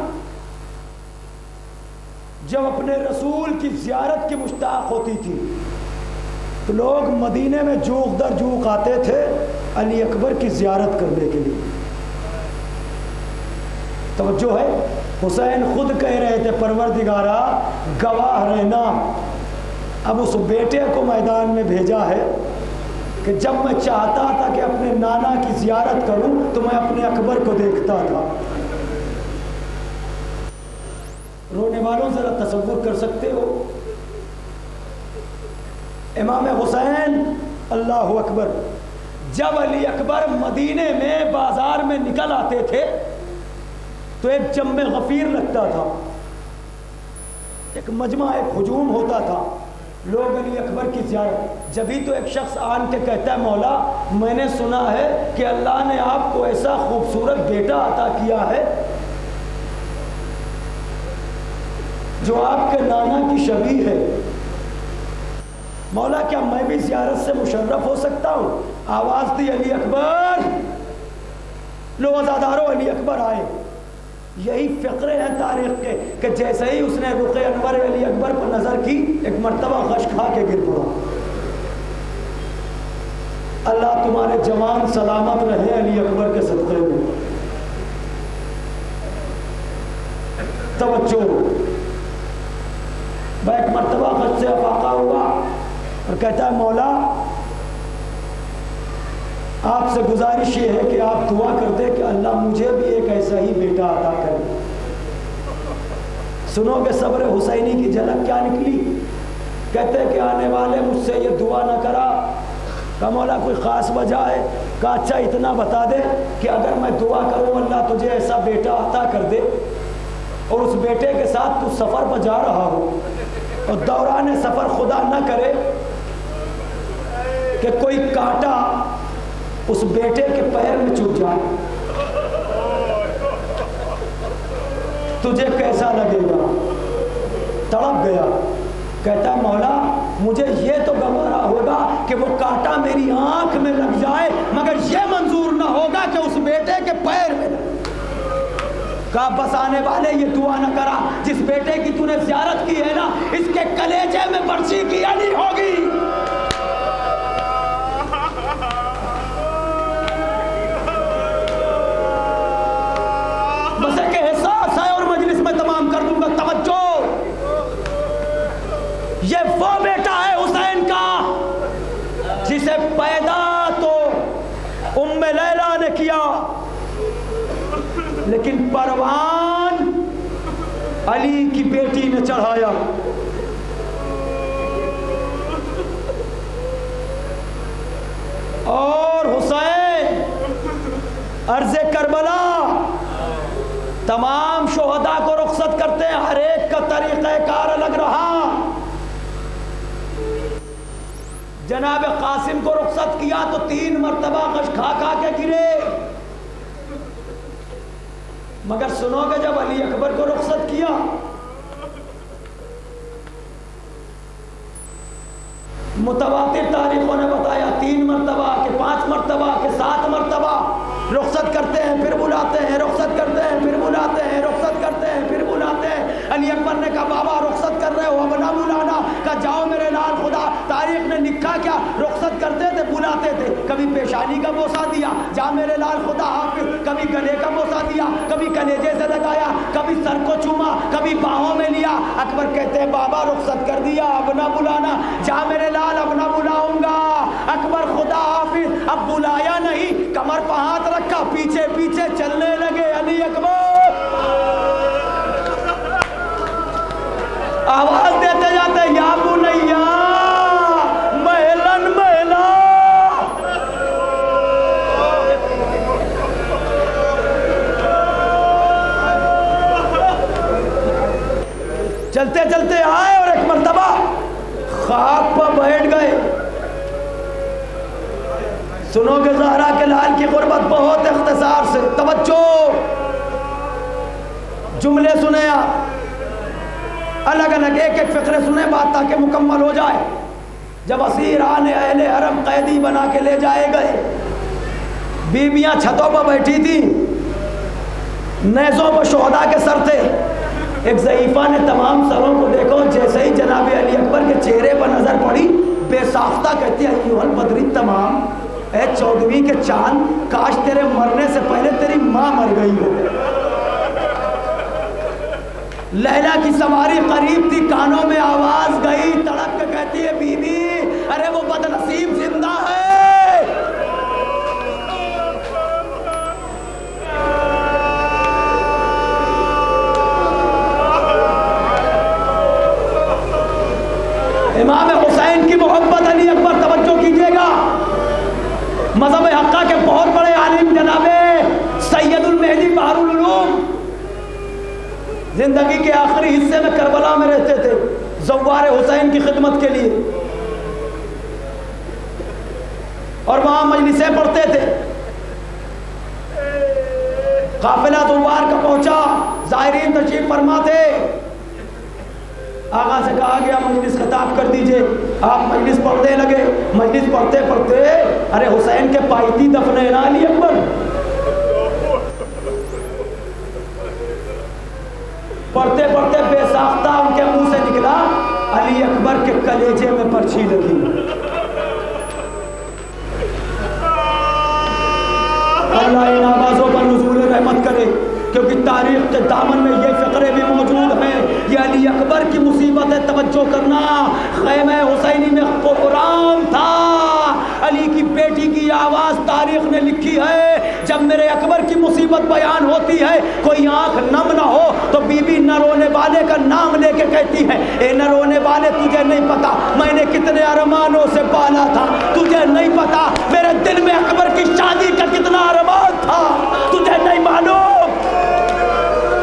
جب اپنے رسول کی زیارت کی مشتاق ہوتی تھی تو لوگ مدینے میں جوق در جوق آتے تھے علی اکبر کی زیارت کرنے کے لیے. توجہ ہے. حسین خود کہہ رہے تھے پروردگارا گواہ رہنا، اب اس بیٹے کو میدان میں بھیجا ہے کہ جب میں چاہتا تھا کہ اپنے نانا کی زیارت کروں تو میں اپنے اکبر کو دیکھتا تھا. رونے والوں ذرا تصور کر سکتے ہو، امام حسین اللہ اکبر جب علی اکبر مدینے میں بازار میں نکل آتے تھے تو ایک جم غفیر لگتا تھا، ایک مجمع، ایک ہجوم ہوتا تھا، لوگ علی اکبر کی زیارت. جبھی تو ایک شخص آن کے کہتا ہے مولا میں نے سنا ہے کہ اللہ نے آپ کو ایسا خوبصورت بیٹا عطا کیا ہے جو آپ کے نانا کی شبیہ ہے، مولا کیا میں بھی زیارت سے مشرف ہو سکتا ہوں؟ آواز دی علی اکبر، لو عزادارو علی اکبر آئے. یہی فقرے ہیں تاریخ کے کہ جیسے ہی اس نے رخ انور علی اکبر پر نظر کی ایک مرتبہ غش کھا کے گر پڑا. اللہ تمہارے جوان سلامت رہے علی اکبر کے صدقے میں. توجہ، وہ ایک مرتبہ غش سے افاقہ ہوا اور کہتا ہے مولا آپ سے گزارش یہ ہے کہ آپ دعا کرتے کہ اللہ مجھے بھی ایک ایسا ہی بیٹا عطا کرے. سنو کہ صبر حسینی کی جھلک کیا نکلی. کہتے کہ آنے والے مجھ سے یہ دعا نہ کرا. کہا مولا کوئی خاص وجہ ہے؟ کہا اچھا اتنا بتا دے کہ اگر میں دعا کروں اللہ تجھے ایسا بیٹا عطا کر دے اور اس بیٹے کے ساتھ تو سفر پر جا رہا ہو اور دوران سفر خدا نہ کرے کہ کوئی کانٹا اس بیٹے کے پیر میں چبھ جائے، تجھے کیسا لگے گا؟ تڑپ گیا. کہتا ہے مولا مجھے یہ تو گوارا ہوگا کہ وہ کانٹا میری آنکھ میں لگ جائے مگر یہ منظور نہ ہوگا کہ اس بیٹے کے پیر میں لگے. کہا بس آنے والے یہ دعا نہ کرا، جس بیٹے کی تو نے زیارت کی ہے نا اس کے کلیجے میں برچی کیا نہیں ہوگی. بس ایک احساس ہے اور مجلس میں تمام کر دوں گا. توجہ، یہ وہ بیٹا ہے حسین کا جسے پیدا تو ام لیلا نے کیا لیکن پروان علی کی بیٹی نے چڑھایا. اور حسین عرض کربلا تمام شہداء کو رخصت کرتے ہیں، ہر ایک کا طریقہ کار الگ رہا. جناب قاسم کو رخصت کیا تو 3 مرتبہ غش کھا کھا کے گرے، مگر سنو کہ جب علی اکبر کو رخصت کیا متواتر تاریخوں نے بتایا 3 مرتبہ کہ 5 مرتبہ کہ 7 مرتبہ رخصت کرتے ہیں پھر بلاتے ہیں، رخصت کرتے ہیں پھر بلاتے ہیں، رخصت کرتے ہیں پھر بلاتے ہیں. علی اکبر نے کہا بابا رخصت کر رہے ہو اب نہ بلانا. کہا جاؤ میرے لال خدا، تاریخ نے لکھا کیا رخصت کرتے تھے بلاتے تھے، کبھی پیشانی کا بوسہ دیا جا میرے لال خدا حافظ، کبھی گلے کا بوسہ دیا، کبھی کلیجے سے لگایا، کبھی سر کو چوما، کبھی باہوں میں لیا. اکبر کہتے ہیں بابا رخصت کر دیا اب نہ بلانا، جا میرے لال اب نہ بلاؤں گا. اکبر خدا حافظ اب بلایا نہیں، کمر پہ ہاتھ رکھا، پیچھے پیچھے چلنے لگے. علی اکبر آواز دیتے جاتے یا بنیا مہلن مہلا. چلتے چلتے آئے اور ایک مرتبہ خاک پر بیٹھ گئے. سنو کہ زہرا کے لال کی قربت بہت اختصار سے. توجہ، جملے سنیں آپ الگ الگ، ایک ایک فقرے سنیں بات تاکہ مکمل ہو جائے. جب اسیران اہل حرم قیدی بنا کے لے جائے گئے، بیویاں چھتوں پر بیٹھی تھیں، نیزوں پر شہداء کے سر تھے. ایک ضعیفہ نے تمام سروں کو دیکھو، جیسے ہی جناب علی اکبر کے چہرے پر نظر پڑی بے ساختہ کہتی ہے ایھا البدری تمام، اے 14ویں کے چاند، کاش تیرے مرنے سے پہلے تیری ماں مر گئی ہو۔ لیلا کی سواری قریب تھی، کانوں میں آواز گئی، تڑپ کے کہتی ہے بی بی ارے وہ بد نصیب زندہ ہے۔ امام حسین کی محبت، علی اکبر توجہ کیجئے گا، مذہب حقہ کے بہت بڑے عالم جناب سید المہدی بحر العلوم زندگی کے آخری حصے میں کربلا میں رہتے تھے زوار حسین کی خدمت کے لیے، اور وہاں مجلسیں پڑھتے تھے۔ قافلہ زوار کا پہنچا، زائرین تشریف فرما تھے، آقا سے کہا گیا مجلس خطاب کر دیجئے، آپ مجلس پڑھنے لگے۔ مجلس پڑھتے پڑھتے ارے حسین کے پائیتی دفن ہے نا علی اکبر، پڑھتے پڑھتے بے ساختہ ان کے منہ سے نکلا علی اکبر کے کلیجے میں پرچھی لگی۔ اللہ ان آوازوں پر نزول رحمت کرے، کیونکہ تاریخ کے دامن میں یہ فقرے بھی موجود ہیں۔ یہ علی اکبر کی مصیبت ہے، توجہ کرنا، خیمہ حسینی میں قرآن تھا، علی کی بیٹی کی آواز تاریخ نے لکھی ہے۔ جب میرے اکبر کی مصیبت بیان ہوتی ہے کوئی آنکھ نم نہ ہو تو بی بی نہ رونے والے کا نام لے کے کہتی ہے اے نہ رونے والے تجھے نہیں پتا میں نے کتنے ارمانوں سے پالا تھا، تجھے نہیں پتا میرے دل میں اکبر کی شادی کا کتنا ارمان تھا، تجھے نہیں معلوم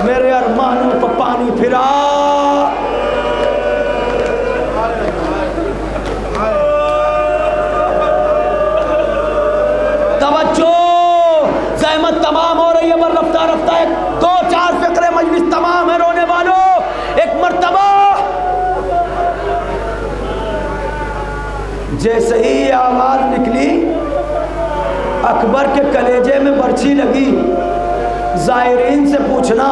میرے ارمانوں پر پانی پھرا۔ توجہ، زحمت تمام ہو رہی ہے، پر رفتہ رفتہ ایک دو چار فقرے مجلس تمام ہے رونے والوں۔ ایک مرتبہ جیسے ہی یہ آواز نکلی اکبر کے کلیجے میں برچھی لگی، زائرین سے پوچھنا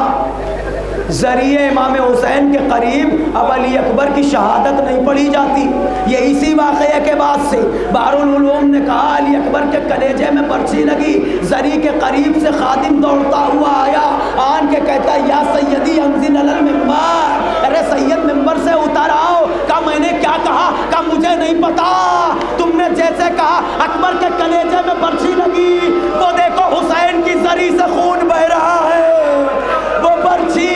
ذریعے امام حسین کے قریب اب علی اکبر کی شہادت نہیں پڑھی جاتی۔ یہ اسی واقعے کے بعد سے بحر العلوم نے کہا علی اکبر کے کلیجے میں برچھی لگی، ذری کے قریب سے خادم دوڑتا ہوا آیا، آن کے کہتا یا سیدی انزل علی المنبر، ارے سید ممبر سے اتر آؤ۔ کہا میں نے کیا کہا؟ کہا مجھے نہیں پتا، تم نے جیسے کہا اکبر کے کلیجے میں برچھی لگی، وہ دیکھو حسین کی ذری سے خون بہ رہا ہے، وہ برچھی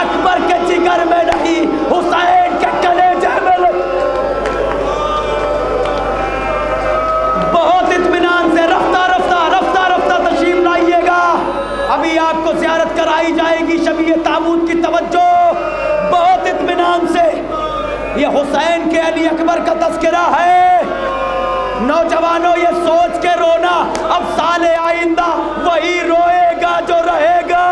اکبر کے جگر میں نہیں حسین کے کلیجے میں لگی۔ بہت اطمینان سے رفتہ رفتہ تشریف لائیے گا، ابھی آپ کو زیارت کرائی جائے گی شبیہ تابوت کی، توجہ بہت اطمینان سے، یہ حسین کے علی اکبر کا تذکرہ ہے۔ نوجوانوں یہ سوچ کے رونا اب سال آئندہ وہی روئے گا جو رہے گا۔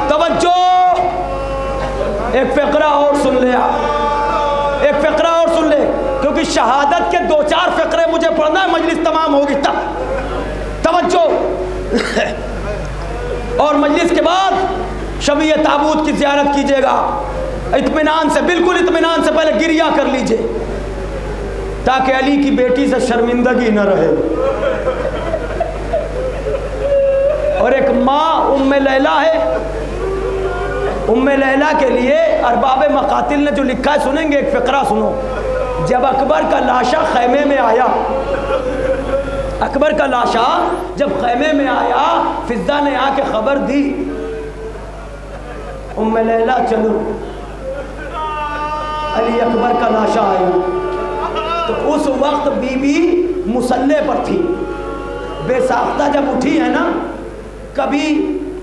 توجہ، ایک فقرہ اور سن لے آپ، ایک فقرہ اور سن لے، کیونکہ شہادت کے دو چار فقرے مجھے پڑھنا ہے، مجلس تمام ہوگی تب۔ توجہ، اور مجلس کے بعد شبیہ تابوت کی زیارت کیجیے گا، اطمینان سے، بالکل اطمینان سے، پہلے گریہ کر لیجئے تاکہ علی کی بیٹی سے شرمندگی نہ رہے۔ اور ایک ماں ام لیلہ ہے، ام لیلہ کے لیے ارباب مقاتل نے جو لکھا ہے سنیں گے، ایک فقرہ سنو۔ جب اکبر کا لاشا خیمے میں آیا، اکبر کا لاشا جب خیمے میں آیا، فضہ نے آ کے خبر دی ام لیلہ چلو، علی اکبر کا لاشا آیا۔ تو اس وقت بی بی مسلح پر تھی، بے ساختہ جب اٹھی ہے نا، کبھی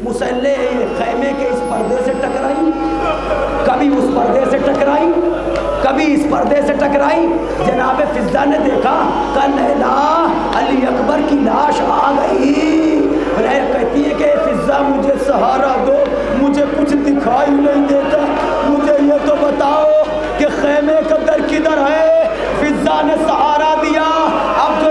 مسلح خیمے کے اس پردے سے ٹکرائی، کبھی اس پردے سے ٹکرائی، کبھی اس پردے سے ٹکرائی۔ جناب فضہ نے دیکھا کہ لیلا علی اکبر کی لاش آ گئی، کہتی ہے کہ فضہ مجھے سہارا دو، مجھے کچھ دکھائی نہیں دیتا، مجھے یہ تو بتاؤ کہ خیمے کا در کدھر ہے۔ فضہ نے سہارا دیا، اب جو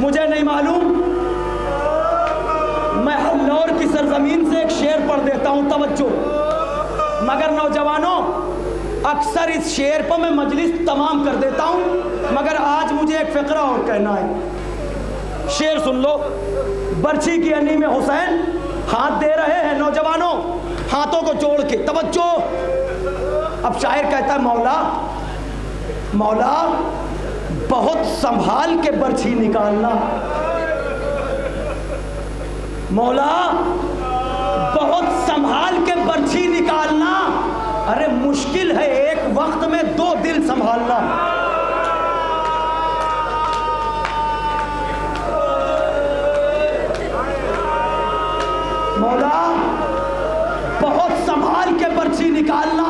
مجھے نہیں معلوم، میں ہلور کی سرزمین سے ایک شعر پڑھ دیتا ہوں، توجہ۔ مگر نوجوانوں اکثر اس شعر پر میں مجلس تمام کر دیتا ہوں، مگر آج مجھے ایک فقرہ اور کہنا ہے۔ شعر سن لو۔ برچھی کی انی میں حسین ہاتھ دے رہے ہیں، نوجوانوں ہاتھوں کو جوڑ کے توجہ۔ اب شاعر کہتا ہے مولا مولا بہت سنبھال کے برچھی نکالنا، مولا بہت سنبھال کے برچھی نکالنا، ارے مشکل ہے ایک وقت میں 2 دل سنبھالنا۔ مولا بہت سنبھال کے برچھی نکالنا،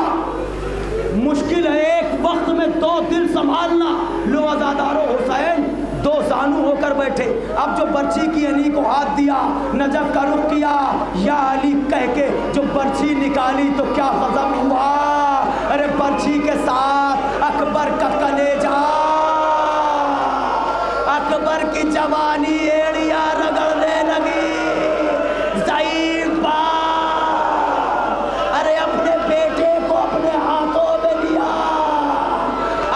مشکل ہے ایک وقت میں 2 دل سنبھالنا۔ لو عزادارو حسین 2 زانو ہو کر بیٹھے، اب جو برچھی کی انی کو ہاتھ دیا، نجف کا رخ کیا، یا علی کہہ کے جو برچھی نکالی تو کیا غضب ہوا، ارے برچھی کے ساتھ اکبر کا کلیجہ، اکبر کی جوانی ایڑیاں رگڑنے لگی۔ ضعیف باپ ارے اپنے بیٹے کو اپنے ہاتھوں میں لیا،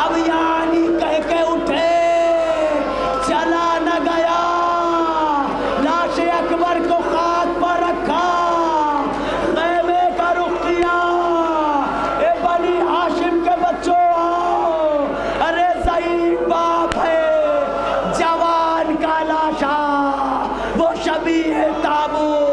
اب یعنی کہہ کے اٹھے، چلا نہ گیا، لاش اکبر کو خاک پر رکھا، خیمے کا رخ کیا، اے بنی ہاشم کے بچوں آؤ، ارے ضعیف باپ ہے، جوان کا لاشا وہ شبیہ تابوت،